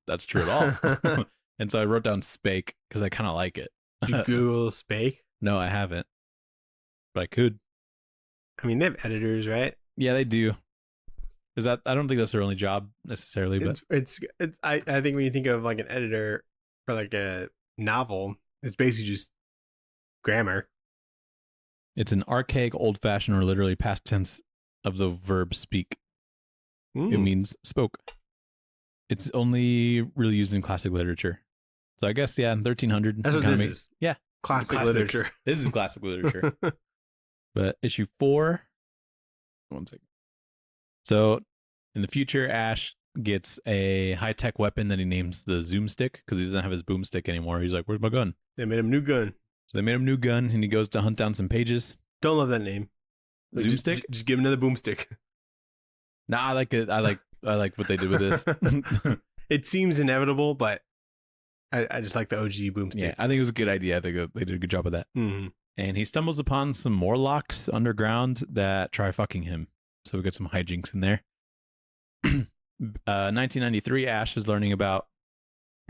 S2: that's true at all. And so I wrote down spake because I kind of like it.
S1: Did you Google spake?
S2: No, I haven't, but I could.
S1: I mean, they have editors, right?
S2: Yeah, they do. Is that? I don't think that's their only job necessarily, but
S1: it's I think when you think of like an editor for like a novel, it's basically just grammar.
S2: It's an archaic, old-fashioned, or literally past tense of the verb speak. It means spoke. It's only really used in classic literature. So I guess, yeah, in 1300.
S1: That's what this is.
S2: Yeah.
S1: Classic literature.
S2: This is classic literature. But issue 4. 1 second. So in the future, Ash gets a high-tech weapon that he names the Zoom Stick because he doesn't have his boomstick anymore. He's like, where's my gun?
S1: They made him a new gun.
S2: So they made him a new gun, and he goes to hunt down some pages.
S1: Don't love that name. Like,
S2: Zoom Stick?
S1: Just give him another boomstick.
S2: Nah, I like it. I like what they did with this.
S1: It seems inevitable, but I just like the OG boomstick.
S2: Yeah, I think it was a good idea. I think they did a good job of that.
S1: Mm-hmm.
S2: And he stumbles upon some Morlocks underground that try fucking him. So we got some hijinks in there. 1993, Ash is learning about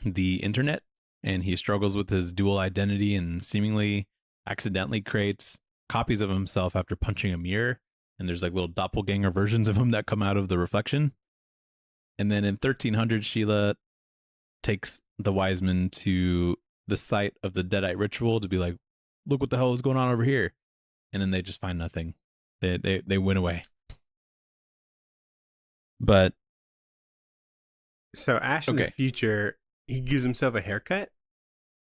S2: the internet, and he struggles with his dual identity and seemingly accidentally creates copies of himself after punching a mirror. And there's like little doppelganger versions of him that come out of the reflection. And then in 1300, Sheila takes the wise men to the site of the Deadite ritual to be like, look what the hell is going on over here. And then they just find nothing. They went away. But
S1: so Ash in the future, he gives himself a haircut,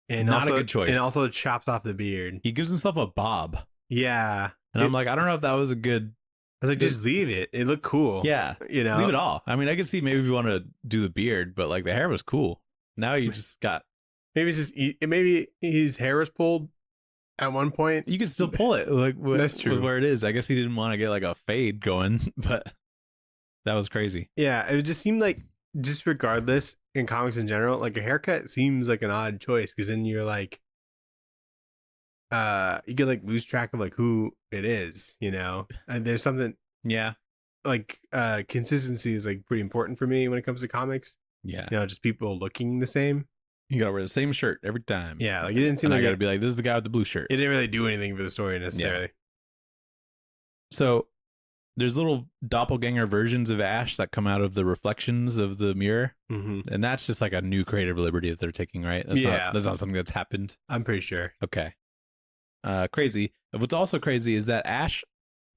S1: and
S2: not
S1: also,
S2: a good choice.
S1: And also chops off the beard.
S2: He gives himself a bob.
S1: Yeah,
S2: and I'm like, I don't know if that was a good.
S1: I was like, just leave it. It looked cool.
S2: Yeah,
S1: you know,
S2: leave it all. I mean, I could see maybe if you want to do the beard, but like the hair was cool. Now you just got.
S1: Maybe it's just maybe his hair was pulled at one point.
S2: You can still pull it. Like
S1: that's true.
S2: With where it is. I guess he didn't want to get like a fade going, but that was crazy.
S1: Yeah, it just seemed like, just regardless in comics in general, like a haircut seems like an odd choice, because then you're like, you get like lose track of like who it is, you know. And there's something,
S2: yeah,
S1: like consistency is like pretty important for me when it comes to comics.
S2: Yeah,
S1: you know, just people looking the same.
S2: You gotta wear the same shirt every time.
S1: Yeah, like it didn't seem.
S2: And
S1: like
S2: I gotta be like, this is the guy with the blue shirt.
S1: It didn't really do anything for the story necessarily.
S2: Yeah. So there's little doppelganger versions of Ash that come out of the reflections of the mirror.
S1: Mm-hmm.
S2: And that's just like a new creative liberty that they're taking, right? That's that's not something that's happened.
S1: I'm pretty sure.
S2: Okay. Crazy. What's also crazy is that Ash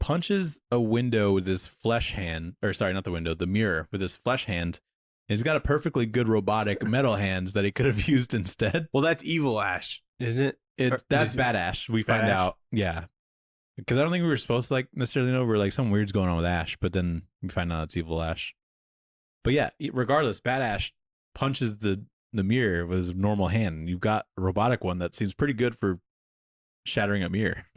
S2: punches a window with his flesh hand, or sorry, not the window, the mirror with his flesh hand. And he's got a perfectly good robotic metal hands that he could have used instead.
S1: Well, that's evil Ash, isn't it?
S2: That's bad Ash. We find out. Yeah. Because I don't think we were supposed to like necessarily know. We're like, something weird's going on with Ash, but then we find out it's evil Ash. But yeah, regardless, bad Ash punches the mirror with his normal hand. You've got a robotic one that seems pretty good for shattering a mirror.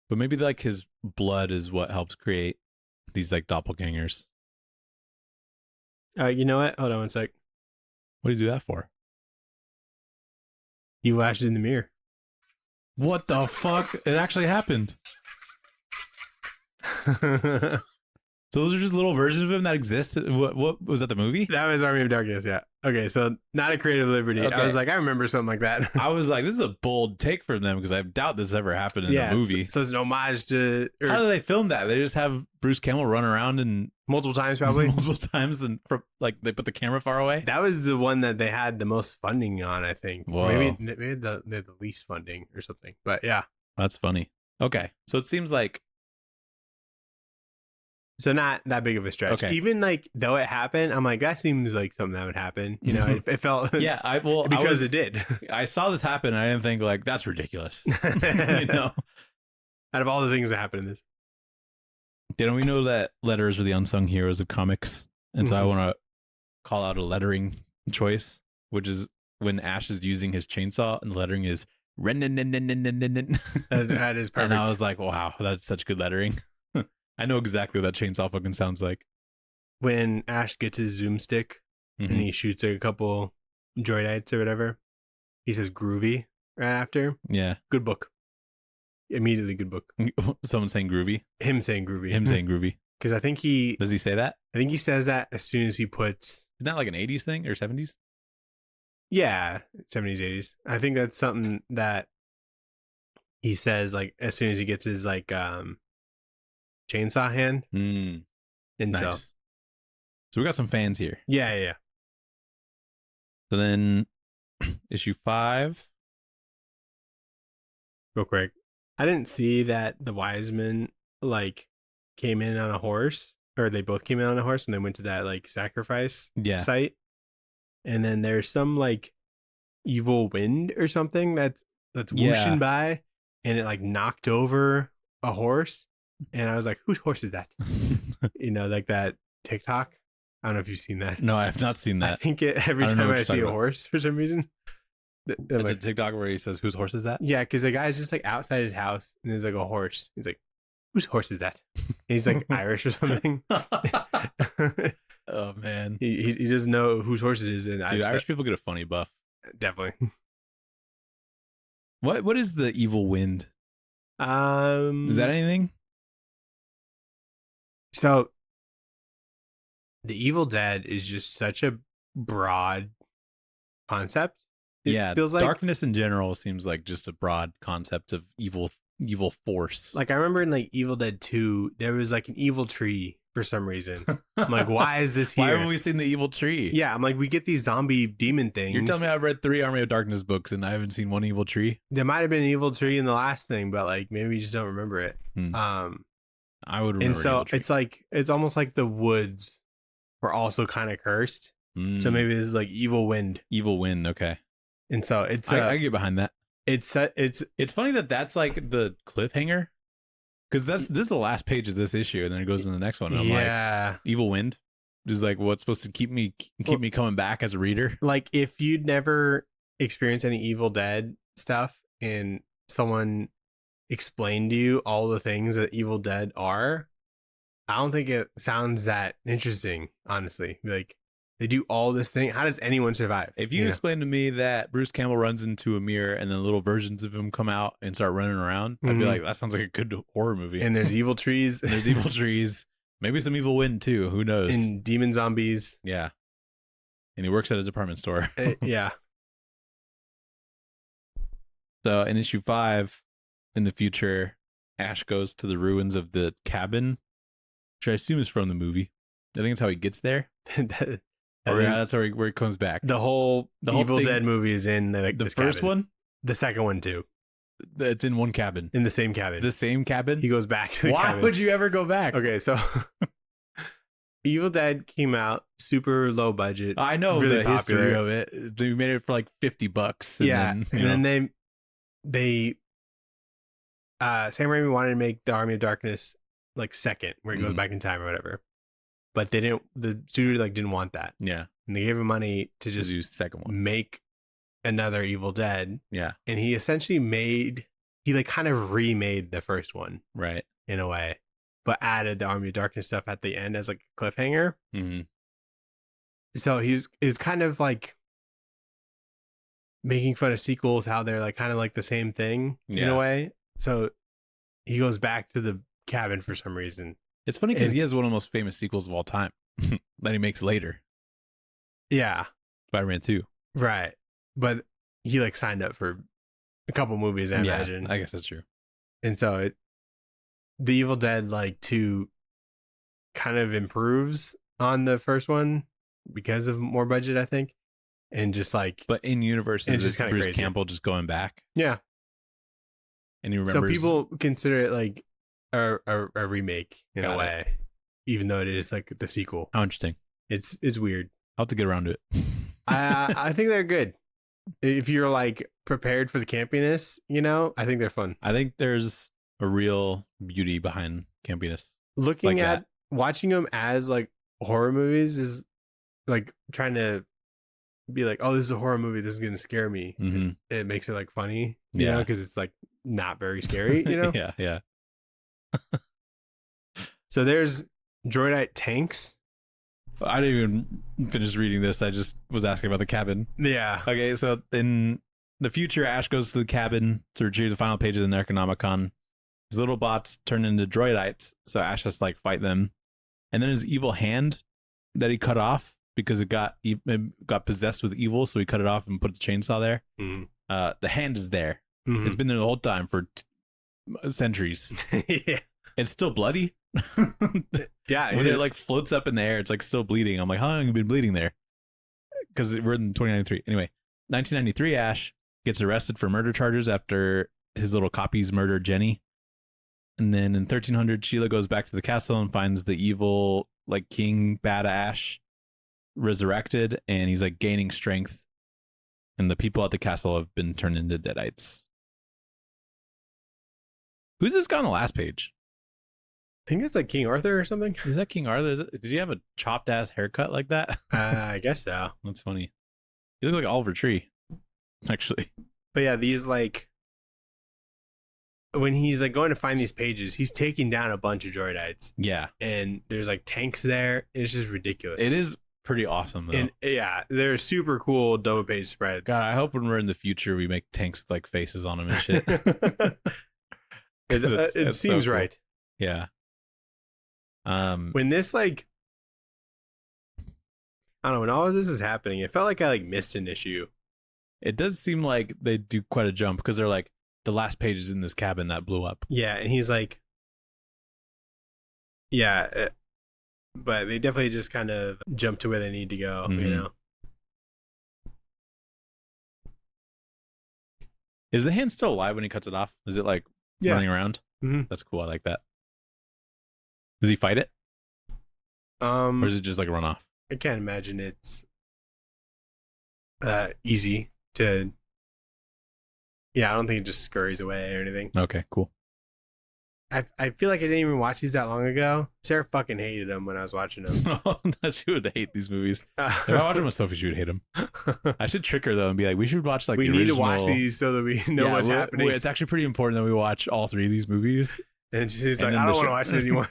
S2: But maybe like his blood is what helps create these like doppelgangers.
S1: You know what? Hold on one sec.
S2: What do you do that for?
S1: You lashed in the mirror.
S2: What the fuck? It actually happened. So those are just little versions of him that exist. What was that, the movie?
S1: That was Army of Darkness, yeah. Okay, so not a creative liberty. Okay. I was like, I remember something like that.
S2: I was like, this is a bold take from them because I doubt this ever happened in a movie.
S1: So it's an homage to...
S2: How do they film that? They just have Bruce Campbell run around and...
S1: Multiple times, probably.
S2: Multiple times, and like they put the camera far away?
S1: That was the one that they had the most funding on, I think.
S2: Whoa.
S1: Maybe the least funding or something. But yeah.
S2: That's funny. Okay, so it seems like...
S1: So not that big of a stretch. Okay. Even like though it happened, I'm like, that seems like something that would happen. You know, it felt because it did.
S2: I saw this happen and I didn't think like that's ridiculous. You know?
S1: Out of all the things that happened in this.
S2: Didn't we know that letters are the unsung heroes of comics? And so I want to call out a lettering choice, which is when Ash is using his chainsaw and the lettering is that is perfect. And I was like, wow, that's such good lettering. I know exactly what that chainsaw fucking sounds like.
S1: When Ash gets his zoom stick and he shoots a couple droidites or whatever, he says groovy right after.
S2: Yeah.
S1: Good book. Immediately good book.
S2: Someone saying groovy?
S1: Him saying groovy.
S2: Him saying groovy.
S1: Because I think he...
S2: Does he say that?
S1: I think he says that as soon as he puts...
S2: Isn't that like an 80s thing or 70s?
S1: Yeah, 70s, 80s. I think that's something that he says like as soon as he gets his like... chainsaw hand.
S2: And nice. So we got some fans here.
S1: Yeah.
S2: So then issue 5.
S1: Real quick. I didn't see that the Wiseman like came in on a horse, or they both came in on a horse when they went to that like sacrifice site. And then there's some like evil wind or something that's whooshing by, and it like knocked over a horse. And I was like, whose horse is that? You know, like that TikTok. I don't know if you've seen that.
S2: No, I have not seen that.
S1: I think every time I see a horse for some reason.
S2: It's like, a TikTok where he says, whose horse is that?
S1: Yeah, because the guy's just like outside his house and there's like a horse. He's like, whose horse is that? And he's like Irish or something.
S2: Oh, man.
S1: He doesn't know whose horse it is. And
S2: dude, Irish people get a funny buff.
S1: Definitely.
S2: What is the evil wind? Is that anything?
S1: So, the Evil Dead is just such a broad concept.
S2: It feels like darkness in general seems like just a broad concept of evil force.
S1: Like I remember in like Evil Dead 2, there was like an evil tree for some reason. I'm like, why is this here?
S2: Why haven't we seen the evil tree?
S1: Yeah, I'm like, we get these zombie demon things.
S2: You're telling me I've read 3 Army of Darkness books and I haven't seen one evil tree?
S1: There might have been an evil tree in the last thing, but like maybe we just don't remember it.
S2: I would remember.
S1: And so it's like it's almost like the woods were also kind of cursed. So maybe this is like evil wind.
S2: Evil wind, okay.
S1: And so it's
S2: I get behind that.
S1: It's
S2: funny that's like the cliffhanger, because this is the last page of this issue, and then it goes in the next one. And I'm like, evil wind is like what's supposed to keep me coming back as a reader.
S1: Like if you'd never experienced any Evil Dead stuff and someone explained to you all the things that Evil Dead are, I don't think it sounds that interesting, honestly. Like they do all this thing. How does anyone survive?
S2: If you explain to me that Bruce Campbell runs into a mirror and then little versions of him come out and start running around, I'd be like, that sounds like a good horror movie.
S1: And there's evil trees.
S2: And there's evil trees. Maybe some evil wind too. Who knows?
S1: And demon zombies.
S2: Yeah. And he works at a department store.
S1: Yeah.
S2: So in issue 5, in the future, Ash goes to the ruins of the cabin, which I assume is from the movie. I think that's how he gets there. That's where he comes back.
S1: The whole Evil Dead movie is in the
S2: first
S1: cabin.
S2: One,
S1: the second one too.
S2: It's in one cabin,
S1: in the same cabin.
S2: The same cabin.
S1: He goes back to the
S2: Why
S1: cabin.
S2: would you ever go back?
S1: Okay, so Evil Dead came out super low budget.
S2: I know
S1: really
S2: the
S1: popular.
S2: history of it. They made it for like $50.
S1: And then they Sam Raimi wanted to make the Army of Darkness like second, where he goes back in time or whatever. But they didn't. The studio didn't want that.
S2: Yeah,
S1: and they gave him money to just
S2: do second one,
S1: make another Evil Dead.
S2: Yeah,
S1: and he essentially kind of remade the first one,
S2: right,
S1: in a way, but added the Army of Darkness stuff at the end as like a cliffhanger. So he's kind of like making fun of sequels, how they're like kind of like the same thing in a way. So he goes back to the cabin for some reason.
S2: It's funny because he has one of the most famous sequels of all time that he makes later.
S1: Yeah.
S2: Spider-Man 2.
S1: Right. But he like signed up for a couple movies, I imagine.
S2: I guess that's true.
S1: And so the Evil Dead like 2 kind of improves on the first one because of more budget, I think. And just like,
S2: but in universe, it's just kind of Bruce
S1: crazy.
S2: Campbell just going back.
S1: Yeah.
S2: And he remembers.
S1: So people consider it like a remake in a way, even though it is like the sequel.
S2: How interesting.
S1: It's weird.
S2: I'll have to get around to it.
S1: I think they're good. If you're like prepared for the campiness, you know, I think they're fun.
S2: I think there's a real beauty behind campiness.
S1: Looking at watching them as like horror movies is like trying to be like, oh, this is a horror movie. This is going to scare me.
S2: Mm-hmm.
S1: It makes it like funny, you know, because it's like not very scary, you know?
S2: Yeah.
S1: So there's droidite tanks.
S2: I didn't even finish reading this. I just was asking about the cabin.
S1: Yeah.
S2: Okay, so in the future, Ash goes to the cabin to retrieve the final pages in Necronomicon. His little bots turn into droidites, so Ash has to like fight them. And then his evil hand that he cut off because it got possessed with evil, so he cut it off and put the chainsaw there. Mm-hmm. The hand is there. Mm-hmm. It's been there the whole time for centuries. Yeah. It's still bloody.
S1: Yeah,
S2: when it like floats up in the air, it's like still bleeding. I'm like, how long have you been bleeding there? Because we're in 2093. Anyway, 1993, Ash gets arrested for murder charges after his little copies murder Jenny. And then in 1300, Sheila goes back to the castle and finds the evil like King Bad Ash resurrected, and he's like gaining strength. And the people at the castle have been turned into deadites. Who's this guy on the last page?
S1: I think it's like King Arthur or something.
S2: Is that King Arthur? Did he have a chopped ass haircut like that?
S1: I guess so.
S2: That's funny. He looks like Oliver Tree, actually.
S1: But yeah, these like when he's like going to find these pages, he's taking down a bunch of droidites.
S2: Yeah,
S1: and there's like tanks there. It's just ridiculous.
S2: It is pretty awesome though.
S1: And yeah, they're super cool double page spreads.
S2: God, I hope when we're in the future we make tanks with like faces on them and shit.
S1: it seems so cool. Right.
S2: Yeah.
S1: When this like I don't know, when all of this is happening, it felt like I like missed an issue.
S2: It does seem like they do quite a jump because they're like the last page is in this cabin that blew up.
S1: Yeah, and he's like, yeah, but they definitely just kind of jump to where they need to go, you know.
S2: Is the hand still alive when he cuts it off? Is it like running around? Mm-hmm. That's cool. I like that. Does he fight it? Or is it just like a runoff?
S1: I can't imagine it's easy to. Yeah, I don't think it just scurries away or anything.
S2: Okay, cool.
S1: I feel like I didn't even watch these that long ago. Sarah fucking hated them when I was watching them.
S2: She would hate these movies. If I watch them with Sophie, she would hate them. I should trick her though and be like, we should watch like
S1: we
S2: the original.
S1: We need to watch these so that we know what's happening.
S2: It's actually pretty important that we watch all three of these movies.
S1: And she's like, I don't want to watch it anymore.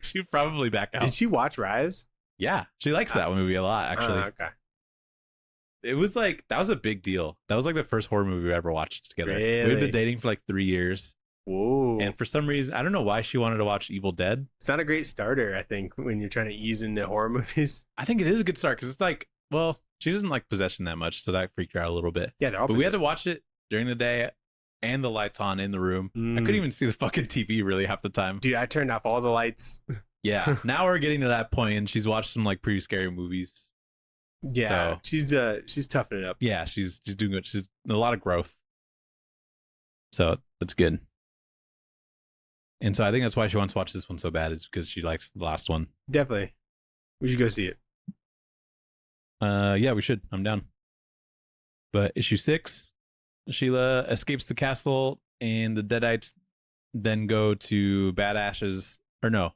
S2: She'd probably back out.
S1: Did she watch Rise?
S2: Yeah, she likes that movie a lot, actually.
S1: Okay.
S2: It was like, that was a big deal. That was like the first horror movie we ever watched together.
S1: Really?
S2: We've been dating for like 3 years.
S1: Whoa.
S2: And for some reason, I don't know why she wanted to watch Evil Dead.
S1: It's not a great starter, I think, when you're trying to ease into horror movies.
S2: I think it is a good start because it's like, well, she doesn't like possession that much, so that freaked her out a little bit.
S1: Yeah, they're all
S2: But we had to watch it during the day and the lights on in the room. I couldn't even see the fucking TV really half the time.
S1: Dude, I turned off all the lights.
S2: Yeah, now we're getting to that point, and she's watched some like pretty scary movies.
S1: Yeah, so, she's toughening up.
S2: Yeah, she's doing good. She's a lot of growth. So that's good. And so I think that's why she wants to watch this one so bad, is because she likes the last one.
S1: Definitely. We should go see it.
S2: Yeah, we should. I'm down. But issue 6, Sheila escapes the castle, and the Deadites then go to Bad Ash's, or no.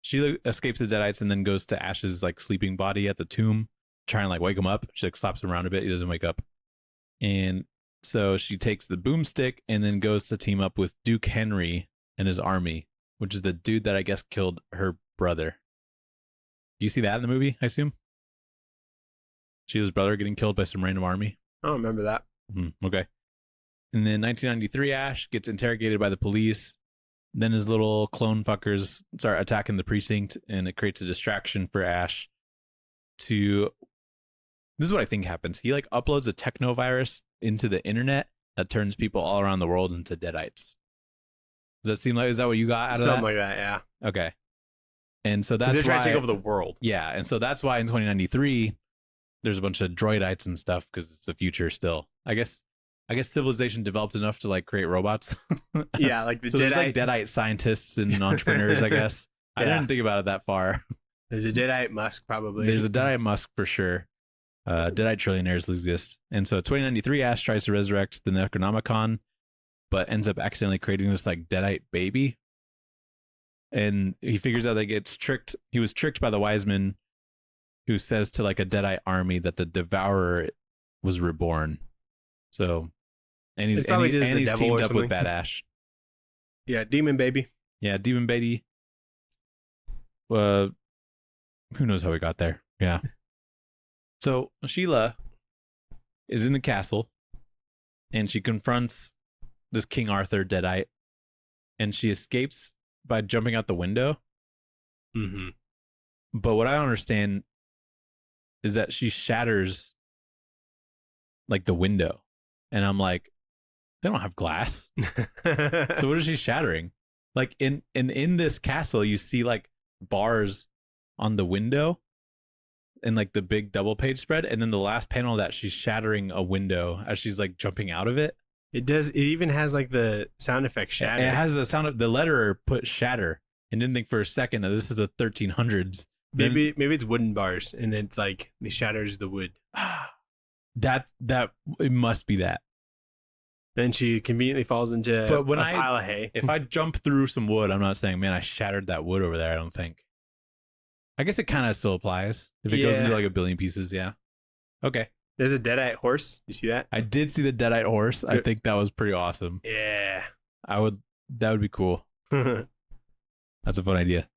S2: Sheila escapes the Deadites and then goes to Ash's like sleeping body at the tomb, trying to like wake him up. She like slaps him around a bit. He doesn't wake up. And so she takes the boomstick and then goes to team up with Duke Henry and his army, which is the dude that I guess killed her brother. Do you see that in the movie, I assume? Sheila's brother getting killed by some random army?
S1: I don't remember that.
S2: Okay. And then 1993, Ash gets interrogated by the police. Then his little clone fuckers start attacking the precinct, and it creates a distraction for Ash to... This is what I think happens. He like uploads a techno virus into the internet that turns people all around the world into deadites. Does that seem like... Is that what you got out of that?
S1: Something like that, yeah.
S2: Okay. And so that's
S1: they're
S2: why...
S1: trying to take over the world.
S2: Yeah, and so that's why in 2093, there's a bunch of droidites and stuff, because it's the future still. I guess civilization developed enough to like create robots.
S1: Yeah, like the
S2: so there's like deadite scientists and entrepreneurs, I guess. I didn't think about it that far.
S1: There's a deadite Musk, probably.
S2: There's a deadite Musk for sure. Deadite trillionaires exist. And so 2093, Ash tries to resurrect the Necronomicon, but ends up accidentally creating this like deadite baby. And he figures out that he was tricked by the wise man, who says to like a deadite army that the Devourer was reborn. So, and he's teamed up with Bad Ash.
S1: Yeah, Demon Baby.
S2: Yeah, Demon Baby. Who knows how we got there? Yeah. So Sheila is in the castle, and she confronts this King Arthur deadite, and she escapes by jumping out the window.
S1: Mm-hmm.
S2: But what I don't understand is that she shatters like the window, and I'm like, they don't have glass. So what is she shattering? Like in this castle, you see like bars on the window and like the big double page spread, and then the last panel of that, she's shattering a window as she's like jumping out of it.
S1: It does. It even has like the sound effect shatter.
S2: It has the sound of the letterer put shatter, and didn't think for a second that this is the 1300s.
S1: Maybe it's wooden bars, and it's like it shatters the wood.
S2: That it must be that.
S1: Then she conveniently falls into a pile of hay.
S2: If I jump through some wood, I'm not saying, man, I shattered that wood over there. I don't think. I guess it kind of still applies if it goes into like a billion pieces. Yeah. Okay.
S1: There's a deadite horse. You see that?
S2: I did see the deadite horse. I think that was pretty awesome.
S1: Yeah.
S2: That would be cool. That's a fun idea.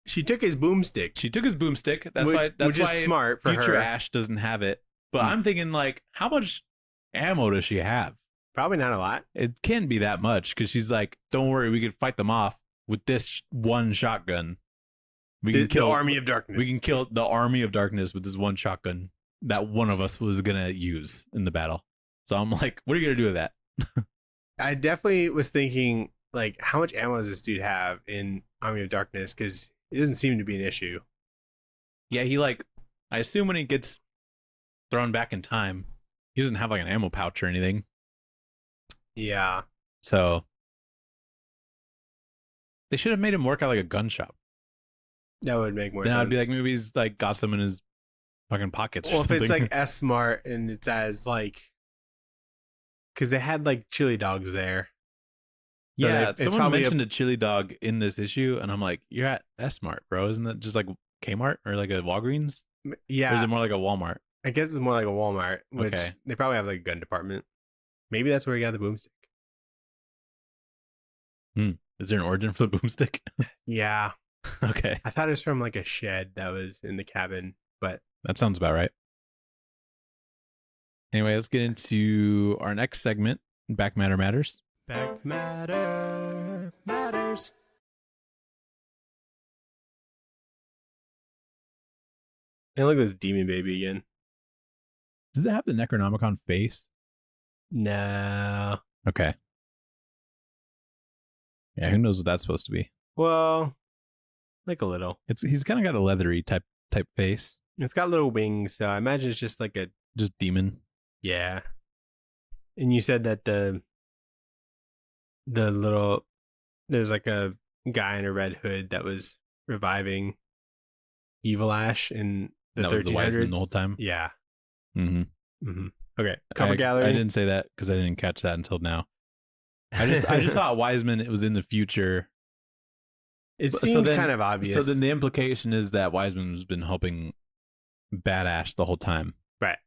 S1: She took his boomstick.
S2: That's why
S1: smart for
S2: future
S1: her.
S2: Ash doesn't have it. But I'm thinking, like, how much ammo does she have?
S1: Probably not a lot.
S2: It can't be that much, because she's like, don't worry, we can fight them off with this one shotgun. We can kill
S1: the army of darkness.
S2: We can kill the army of darkness with this one shotgun that one of us was gonna use in the battle. So I'm like, what are you gonna do with that?
S1: I definitely was thinking, like, how much ammo does this dude have in Army of Darkness? Because it doesn't seem to be an issue.
S2: Yeah, I assume when he gets thrown back in time, he doesn't have like an ammo pouch or anything.
S1: Yeah.
S2: So they should have made him work at like a gun shop.
S1: That would make more sense.
S2: Then I'd be like, maybe he's like got some in his fucking pockets.
S1: Well,
S2: or something.
S1: if it's like S-Mart and it's as like, because they had like chili dogs there. So
S2: yeah, someone mentioned a chili dog in this issue, and I'm like, you're at S-Mart, bro. Isn't that just like Kmart or like a Walgreens?
S1: Yeah.
S2: Or is it more like a Walmart?
S1: I guess it's more like a Walmart, which they probably have like a gun department. Maybe that's where he got the boomstick.
S2: Is there an origin for the boomstick?
S1: Yeah.
S2: Okay.
S1: I thought it was from like a shed that was in the cabin, but
S2: that sounds about right. Anyway, let's get into our next segment, Back Matter Matters.
S1: Back Matter Matters. And look at this demon baby again.
S2: Does it have the Necronomicon face?
S1: No.
S2: Okay. Yeah, who knows what that's supposed to be?
S1: Well, like a little.
S2: He's kind of got a leathery type face.
S1: It's got little wings, so I imagine it's just like
S2: just demon.
S1: Yeah. And you said that the little, there's like a guy in a red hood that was reviving Evil Ash in the 1300s.
S2: Was the wise man the whole time?
S1: Yeah.
S2: Mm-hmm.
S1: Mm-hmm. Okay. Comic gallery.
S2: I didn't say that because I didn't catch that until now. I just thought Wiseman, it was in the future.
S1: It seemed kind of obvious.
S2: So then the implication is that Wiseman's been helping Bad Ash the whole time.
S1: Right.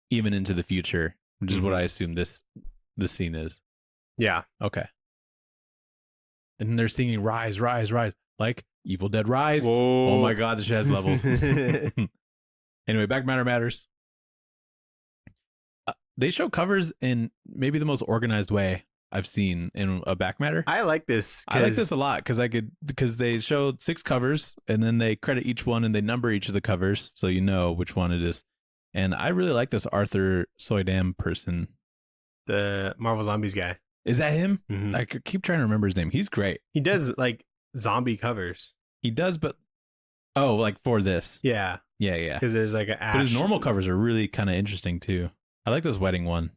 S2: Even into the future, which is what I assume this scene is.
S1: Yeah.
S2: Okay. And they're singing Rise, Rise, Rise. Like Evil Dead Rise.
S1: Whoa.
S2: Oh my God, this has levels. Anyway, Back Matter Matters. They show covers in maybe the most organized way I've seen in a back matter.
S1: I like this.
S2: I like this a lot because they showed 6 covers and then they credit each one and they number each of the covers so you know which one it is. And I really like this Arthur Soydam person.
S1: The Marvel Zombies guy.
S2: Is that him?
S1: Mm-hmm.
S2: I keep trying to remember his name. He's great.
S1: He does like zombie covers.
S2: He does, but like for this.
S1: Yeah.
S2: Yeah.
S1: Because there's like an ash.
S2: But his normal covers are really kind of interesting too. I like this wedding one.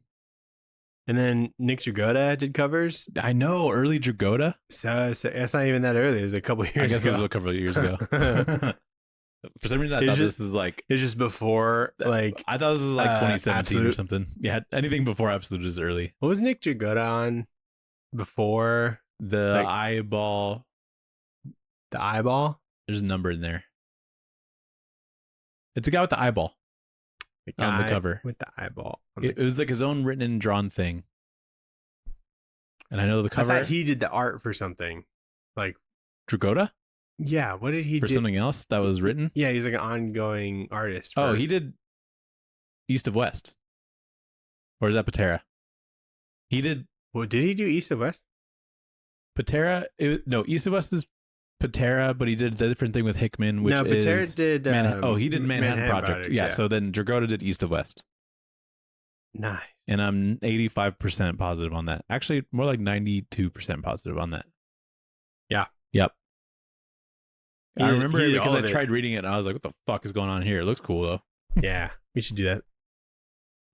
S1: And then Nick Dragotta did covers.
S2: I know, early Dragotta.
S1: So it's not even that early. It was a couple years ago.
S2: I guess it was a couple of years ago. For some reason, I thought this is like...
S1: It's just before, like...
S2: I thought this was like 2017
S1: Absolute.
S2: Or something. Yeah, anything before Absolute is early.
S1: What was Nick Dragotta on before?
S2: The eyeball.
S1: The eyeball?
S2: There's a number in there. It's a guy with the eyeball. On the cover.
S1: With the eyeball.
S2: It was like his own written and drawn thing. And I know the cover.
S1: I thought he did the art for something. Like...
S2: Dragotta?
S1: Yeah, what did he do?
S2: For something else that was written?
S1: Yeah, he's like an ongoing artist.
S2: Oh, he did East of West. Or is that Patera? He did...
S1: Well, did he do East of West?
S2: Patera... No, East of West is Patera, but he did the different thing with Hickman, which is...
S1: No, Patera did...
S2: he did Manhattan Project. Yeah, so then Dragotta did East of West.
S1: Nice.
S2: And I'm 85% positive on that. Actually, more like 92% positive on that.
S1: Yeah.
S2: Yep. I remember it because I
S1: it.
S2: tried reading it and I was like, what the fuck is going on here? It looks cool though.
S1: Yeah, we should do that.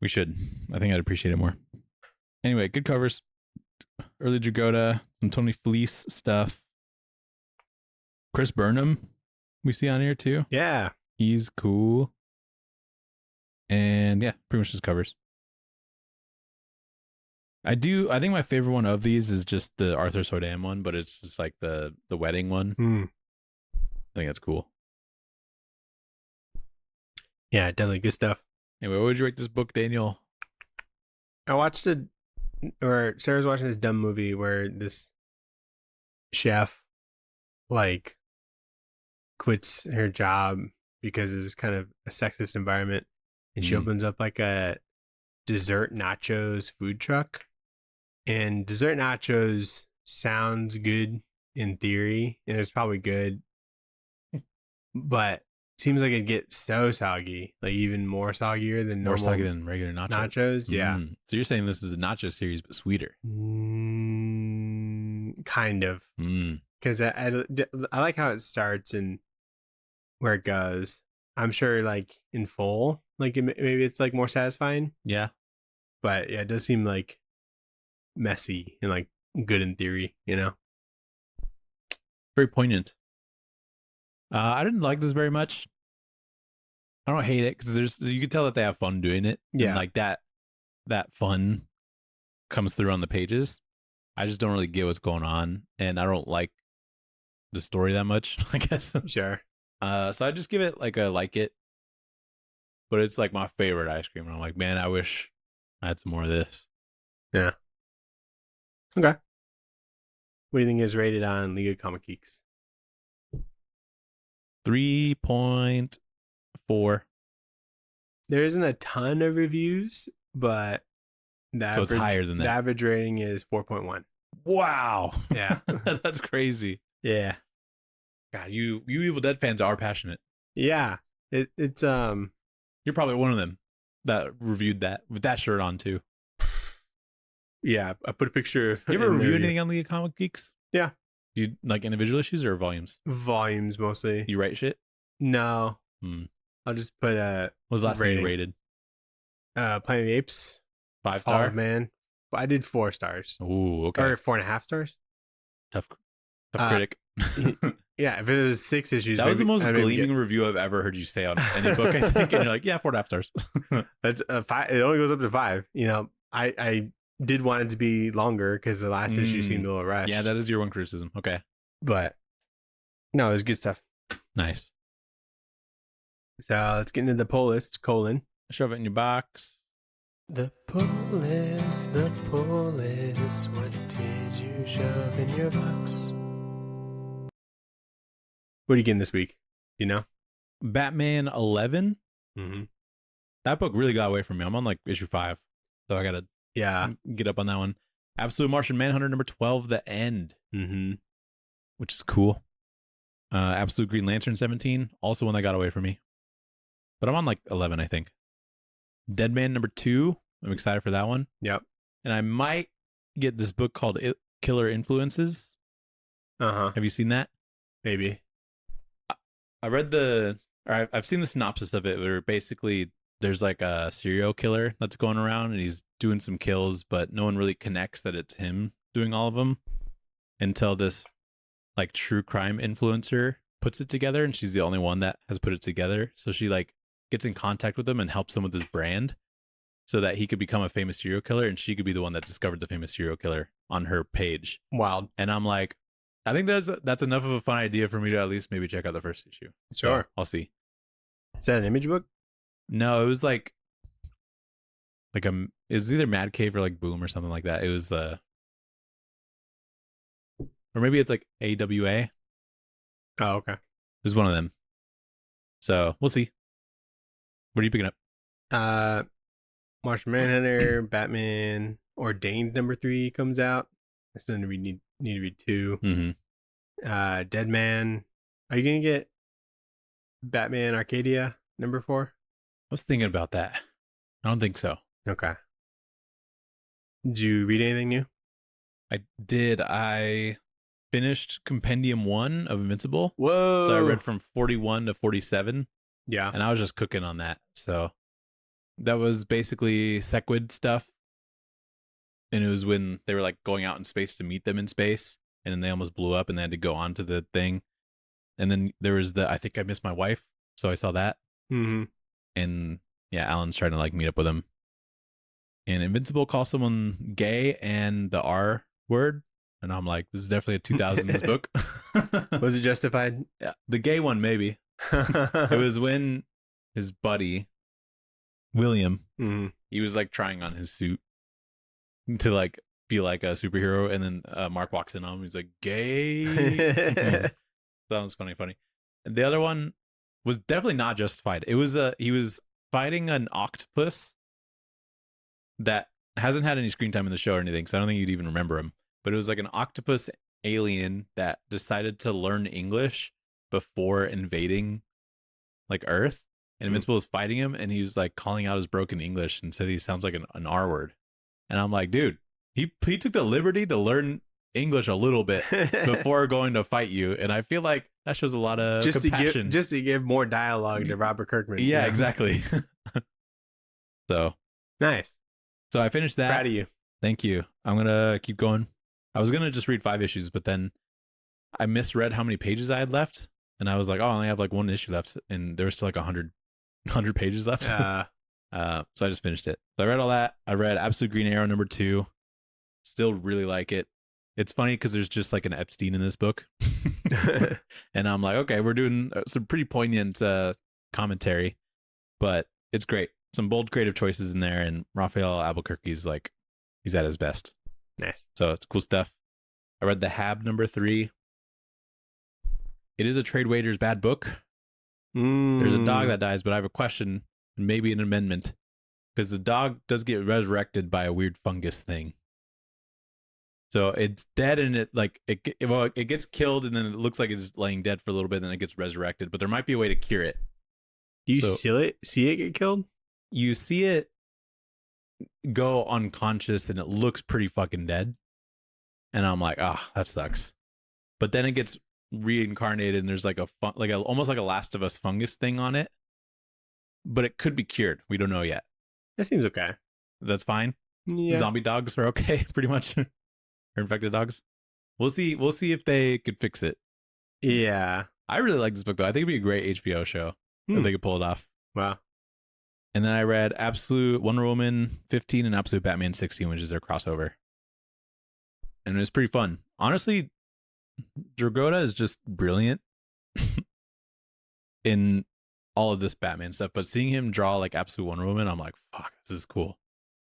S2: We should. I think I'd appreciate it more. Anyway, good covers. Early Dragotta, some Tony Fleece stuff. Chris Burnham, we see on here too.
S1: Yeah.
S2: He's cool. And yeah, pretty much just covers. I think my favorite one of these is just the Arthur Soydam one, but it's just like the wedding one. I think that's cool.
S1: Yeah, definitely good stuff.
S2: Anyway, what would you rate this book, Daniel?
S1: I watched Sarah's watching this dumb movie where this chef like quits her job because it's kind of a sexist environment, and she opens up like a dessert nachos food truck. And dessert nachos sounds good in theory, and it's probably good. But seems like it'd get so soggy, like even more soggier than normal.
S2: More soggy than regular nachos.
S1: Yeah.
S2: So you're saying this is a nacho series, but sweeter?
S1: Kind of. Because I like how it starts and where it goes. I'm sure, like in full, like maybe it's like more satisfying.
S2: Yeah.
S1: But yeah, it does seem like messy and like good in theory, you know.
S2: Very poignant. I didn't like this very much. I don't hate it because you can tell that they have fun doing it.
S1: Yeah,
S2: and like that fun comes through on the pages. I just don't really get what's going on, and I don't like the story that much, I guess.
S1: Sure.
S2: So I just give it like a like it, but it's like my favorite ice cream, and I'm like, man, I wish I had some more of this.
S1: Yeah. Okay. What do you think is rated on League of Comic Geeks?
S2: 3.4.
S1: There isn't a ton of reviews, but
S2: it's higher than that.
S1: The average rating is 4.1.
S2: Wow.
S1: Yeah.
S2: That's crazy.
S1: Yeah.
S2: God, you Evil Dead fans are passionate.
S1: Yeah. It's
S2: You're probably one of them that reviewed that with that shirt on too.
S1: Yeah, I put a picture.
S2: You ever review anything on League of Comic Geeks?
S1: Yeah.
S2: Do you like individual issues or volumes?
S1: Volumes mostly.
S2: You write shit?
S1: No. I'll just put
S2: what was the last thing you rated?
S1: Planet of the Apes.
S2: 5-star?
S1: Man. I did 4 stars.
S2: Ooh, okay.
S1: Or 4.5 stars.
S2: Tough critic.
S1: Yeah, if it was 6 issues.
S2: That was the most gleaming review I've ever heard you say on any book, I think. And you're like, yeah, 4.5 stars.
S1: That's 5. It only goes up to 5. You know, I did want it to be longer because the last issue seemed a little rushed.
S2: Yeah, that is your one criticism. Okay.
S1: But no, it was good stuff.
S2: Nice.
S1: So let's get into the poll list.
S2: Shove it in your box.
S1: The poll list. What did you shove in your box? What are you getting this week? Do you know?
S2: Batman 11.
S1: Mm-hmm.
S2: That book really got away from me. I'm on like issue 5. So I got to get up on that one. Absolute Martian Manhunter number 12, The End, which is cool. Absolute Green Lantern 17, also one that got away from me. But I'm on like 11, I think. Deadman number 2, I'm excited for that one.
S1: Yep.
S2: And I might get this book called Killer Influences. Have you seen that?
S1: Maybe.
S2: I read I've seen the synopsis of it, where basically there's like a serial killer that's going around and he's doing some kills, but no one really connects that it's him doing all of them until this like true crime influencer puts it together, and she's the only one that has put it together. So she like gets in contact with him and helps him with his brand so that he could become a famous serial killer, and she could be the one that discovered the famous serial killer on her page.
S1: Wild.
S2: And I'm like, I think that's enough of a fun idea for me to at least maybe check out the first issue.
S1: Sure.
S2: So I'll see.
S1: Is that an image book?
S2: No, it was like it was either Mad Cave or like Boom or something like that. It was or maybe it's like AWA.
S1: Oh, okay.
S2: It was one of them. So we'll see. What are you picking up?
S1: Martian Manhunter, Batman Ordained number 3 comes out. I still need to read 2. Dead Man. Are you gonna get Batman Arcadia number 4?
S2: I was thinking about that. I don't think so.
S1: Okay. Did you read anything new?
S2: I did. I finished Compendium 1 of Invincible.
S1: Whoa.
S2: So I read from 41 to 47.
S1: Yeah.
S2: And I was just cooking on that. So that was basically Sequid stuff. And it was when they were like going out in space to meet them in space. And then they almost blew up and they had to go on to the thing. And then there was I think I missed my wife. So I saw that. And yeah, Alan's trying to like meet up with him. And Invincible calls someone gay and the R word. And I'm like, this is definitely a 2000s book.
S1: Was it justified?
S2: Yeah, the gay one, maybe. It was when his buddy, William, he was like trying on his suit to like feel like a superhero. And then Mark walks in on him. He's like, gay. That was funny. And the other one was definitely not justified. It was he was fighting an octopus that hasn't had any screen time in the show or anything, so I don't think you'd even remember him. But it was like an octopus alien that decided to learn English before invading like Earth. And Invincible was fighting him, and he was like calling out his broken English and said he sounds like an R word. And I'm like, dude, he took the liberty to learn English a little bit before going to fight you, and I feel like that shows a lot of compassion.
S1: Just to give more dialogue to Robert Kirkman.
S2: Yeah, exactly. So
S1: nice.
S2: So I finished that.
S1: Proud of you.
S2: Thank you. I'm gonna keep going. I was gonna just read 5 issues, but then I misread how many pages I had left, and I was like, oh, I only have like 1 issue left, and there was still like 100 pages left. So I just finished it. So I read all that. I read Absolute Green Arrow number 2. Still really like it. It's funny because there's just like an Epstein in this book. And I'm like, okay, we're doing some pretty poignant commentary, but it's great. Some bold creative choices in there, and Raphael Albuquerque's like, he's at his best.
S1: Nice.
S2: So it's cool stuff. I read The Hab number 3. It is a tradewaiters bad book. There's a dog that dies, but I have a question, maybe an amendment, because the dog does get resurrected by a weird fungus thing. So it's dead, and it gets killed, and then it looks like it's laying dead for a little bit, and then it gets resurrected. But there might be a way to cure it.
S1: Do you see it get killed?
S2: You see it go unconscious, and it looks pretty fucking dead. And I'm like, that sucks. But then it gets reincarnated, and there's like almost like a Last of Us fungus thing on it. But it could be cured. We don't know yet.
S1: That seems okay.
S2: That's fine.
S1: Yeah.
S2: Zombie dogs are okay, pretty much. Or infected dogs. We'll see if they could fix it.
S1: Yeah.
S2: I really like this book, though. I think it'd be a great HBO show if they could pull it off.
S1: Wow.
S2: And then I read Absolute Wonder Woman 15 and Absolute Batman 16, which is their crossover. And it was pretty fun. Honestly, Dragotta is just brilliant in all of this Batman stuff. But seeing him draw like Absolute Wonder Woman, I'm like, fuck, this is cool.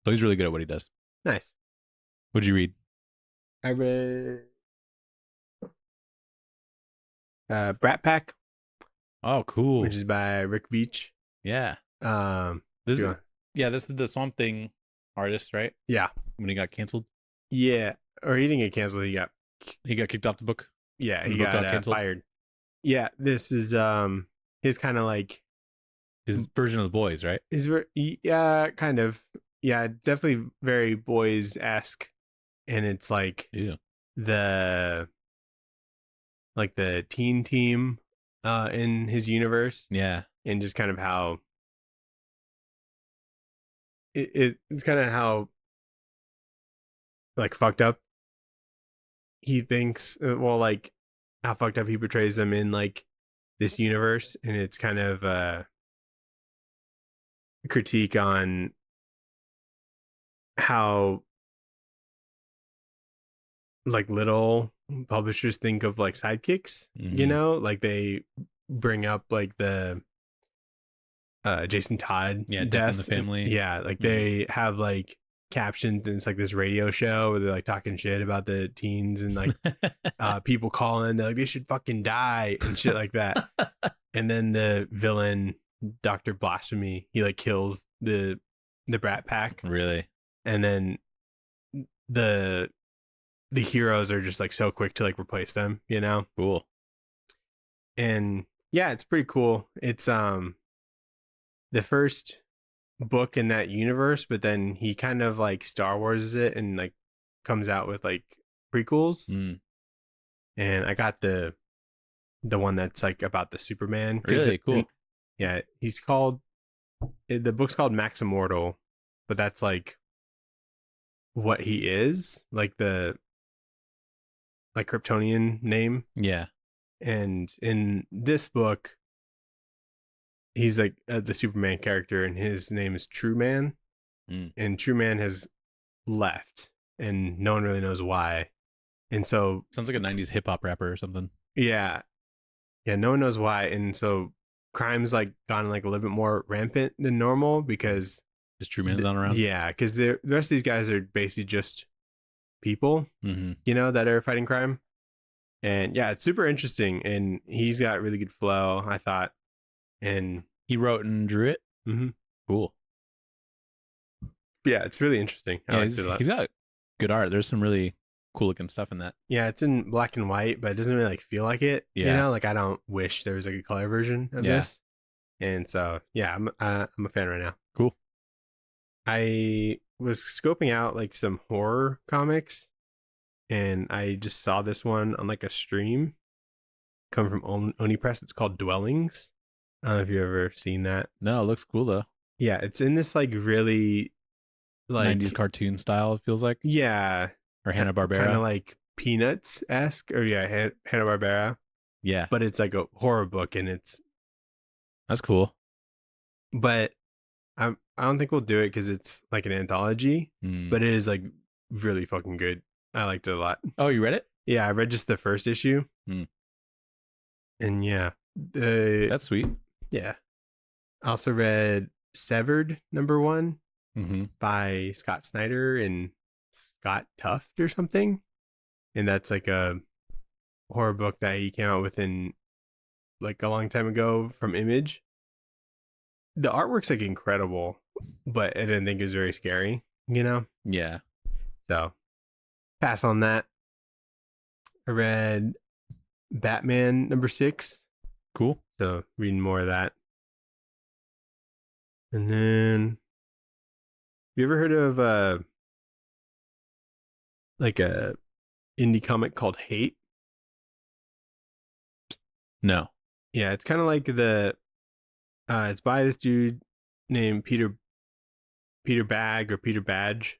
S2: So he's really good at what he does.
S1: Nice.
S2: What'd you read?
S1: I read Brat Pack.
S2: Oh, cool.
S1: Which is by Rick Veitch.
S2: Yeah.
S1: This is
S2: the Swamp Thing artist, right?
S1: Yeah.
S2: When he got canceled.
S1: Yeah, or he didn't get canceled.
S2: He got kicked off the book.
S1: Yeah,
S2: And
S1: he
S2: the book
S1: got
S2: canceled.
S1: fired. Yeah, this is his kind of like
S2: his version of the boys, right?
S1: Yeah, kind of. Yeah, definitely very boys-esque, and it's like the teen team in his universe.
S2: Yeah,
S1: and just kind of how it's kind of how like fucked up he thinks. Well, like how fucked up he portrays them in like this universe, and it's kind of a critique on how like little publishers think of like sidekicks, you know, like they bring up like the Jason Todd
S2: Death in the Family.
S1: Yeah, like they have like captions, and it's like this radio show where they're like talking shit about the teens, and like people calling, they're like they should fucking die and shit like that. And then the villain, Dr. Blasphemy, he like kills the Brat Pack.
S2: Really?
S1: And then the heroes are just like so quick to like replace them, you know?
S2: Cool.
S1: And yeah, it's pretty cool. It's the first book in that universe, but then he kind of like Star Wars it and like comes out with like prequels. And I got the one that's like about the Superman.
S2: Really cool.
S1: Yeah, the book's called Max Immortal, but that's like what he is, like the like Kryptonian name.
S2: Yeah.
S1: And in this book, he's like the Superman character, and his name is True Man. And True Man has left, and no one really knows why. And so
S2: sounds like a 90s hip hop rapper or something.
S1: Yeah, no one knows why. And so crime's like gone like a little bit more rampant than normal because
S2: True Man's not around.
S1: Yeah, because the rest of these guys are basically just people, you know, that are fighting crime. And yeah, it's super interesting, and he's got really good flow, I thought. And
S2: he wrote and drew it. Cool.
S1: Yeah, it's really interesting. I liked it a lot.
S2: He's got good art. There's some really cool looking stuff in that.
S1: Yeah, it's in black and white, but it doesn't really like feel like it.
S2: Yeah.
S1: You know, like I don't wish there was like a color version of this. And so yeah, I'm a fan right now.
S2: Cool.
S1: I was scoping out like some horror comics, and I just saw this one on like a stream coming from Oni Press. It's called Dwellings. I don't know if you've ever seen that.
S2: No, it looks cool though.
S1: Yeah, it's in this like really like
S2: 90s cartoon style, it feels like.
S1: Yeah.
S2: Or Hanna-Barbera.
S1: Kind of like Peanuts-esque, or Hanna-Barbera.
S2: Yeah.
S1: But it's like a horror book, and
S2: that's cool.
S1: But I don't think we'll do it because it's like an anthology, but it is like really fucking good. I liked it a lot.
S2: Oh, you read it?
S1: Yeah, I read just the first issue. And yeah.
S2: That's sweet.
S1: Yeah. I also read Severed #1 by Scott Snyder and Scott Tuft or something. And that's like a horror book that he came out with in like a long time ago from Image. The artwork's like incredible, but I didn't think it was very scary, you know?
S2: Yeah.
S1: So pass on that. I read Batman #6.
S2: Cool.
S1: So reading more of that. And then you ever heard of like a indie comic called Hate?
S2: No.
S1: Yeah, it's kind of like it's by this dude named Peter Bag or Peter Badge,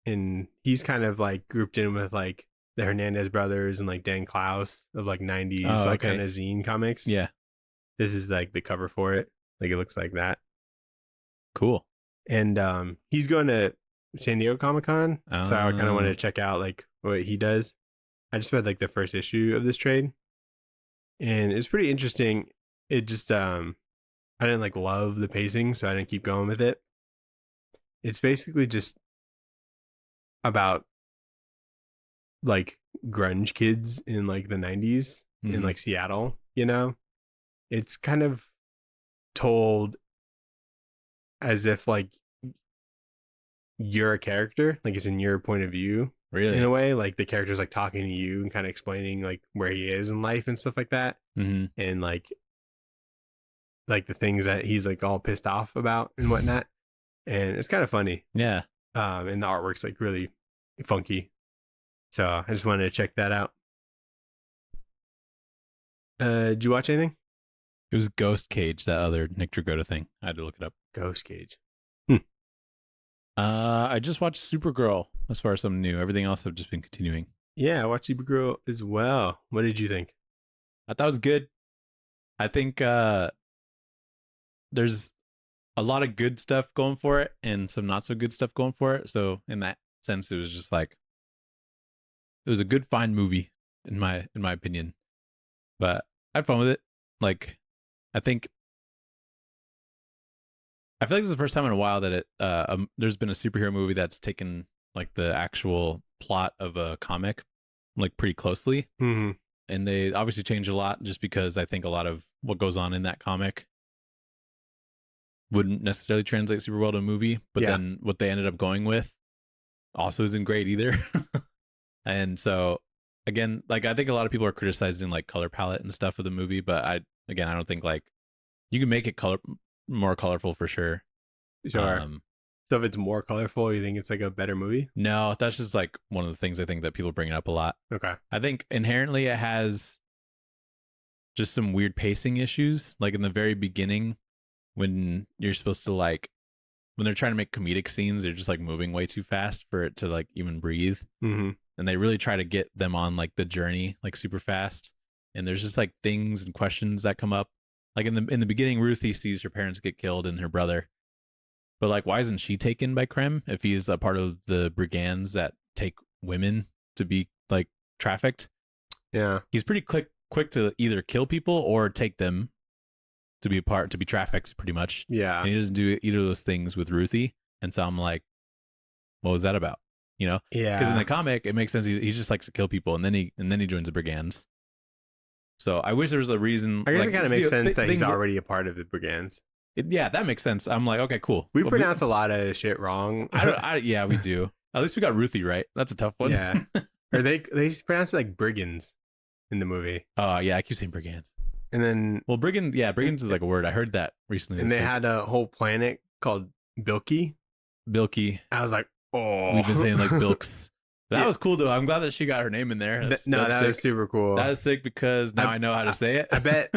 S1: and he's kind of like grouped in with like the Hernandez brothers and like Dan Klaus of like 90s kind of zine comics.
S2: Yeah.
S1: This is like the cover for it. Like it looks like that.
S2: Cool.
S1: And he's going to San Diego Comic-Con, so I kind of wanted to check out like what he does. I just read like the first issue of this trade, and it's pretty interesting. It just I didn't like love the pacing, so I didn't keep going with it. It's basically just about like grunge kids in like the 90s in like Seattle, you know? It's kind of told as if like you're a character, like it's in your point of view,
S2: Really?
S1: In a way, like the character's like talking to you and kind of explaining like where he is in life and stuff like that, and like the things that he's like all pissed off about and whatnot, and it's kind of funny.
S2: Yeah.
S1: And the artwork's like really funky, so I just wanted to check that out. Did you watch anything?
S2: It was Ghost Cage, that other Nick Dragotta thing. I had to look it up.
S1: Ghost Cage.
S2: I just watched Supergirl as far as something new. Everything else I've just been continuing.
S1: Yeah, I watched Supergirl as well. What did you think?
S2: I thought it was good. I think there's a lot of good stuff going for it and some not so good stuff going for it. So in that sense, it was just like it was a good fine movie in my opinion. But I had fun with it. Like I feel like this is the first time in a while that there's been a superhero movie that's taken like the actual plot of a comic like pretty closely.
S1: Mm-hmm.
S2: And they obviously changed a lot just because I think a lot of what goes on in that comic wouldn't necessarily translate super well to a movie. But then what they ended up going with also isn't great either. And so again, like I think a lot of people are criticizing like color palette and stuff of the movie, but I don't think like you can make it more colorful for sure.
S1: Sure. So if it's more colorful, you think it's like a better movie?
S2: No, that's just like one of the things I think that people bring up a lot.
S1: Okay.
S2: I think inherently it has just some weird pacing issues. Like in the very beginning, when you're supposed to like, when they're trying to make comedic scenes, they're just like moving way too fast for it to like even breathe.
S1: Mm-hmm.
S2: And they really try to get them on like the journey like super fast. And there's just like things and questions that come up. Like in the beginning, Ruthie sees her parents get killed and her brother. But like, why isn't she taken by Krem if he's a part of the brigands that take women to be like trafficked?
S1: Yeah,
S2: he's pretty quick to either kill people or take them to be trafficked, pretty much.
S1: Yeah,
S2: and he doesn't do either of those things with Ruthie, and so I'm like, what was that about? You know?
S1: Yeah,
S2: because in the comic, it makes sense. He just likes to kill people, and then he joins the brigands. So I wish there was a reason.
S1: I guess
S2: like,
S1: it kind of makes sense that he's already a part of the brigands.
S2: Yeah, that makes sense. I'm like, okay, cool.
S1: We pronounce a lot of shit wrong.
S2: Yeah, we do. At least we got Ruthie right. That's a tough one.
S1: Yeah. Or they pronounce it like brigands in the movie.
S2: Oh, yeah, I keep saying brigands.
S1: And then
S2: brigands is like a word. I heard that recently.
S1: And they had a whole planet called Bilky. I was like, oh.
S2: We've been saying like Bilks. That was cool though. I'm glad that she got her name in there.
S1: That was super cool.
S2: That is sick because now I know how to say it.
S1: I bet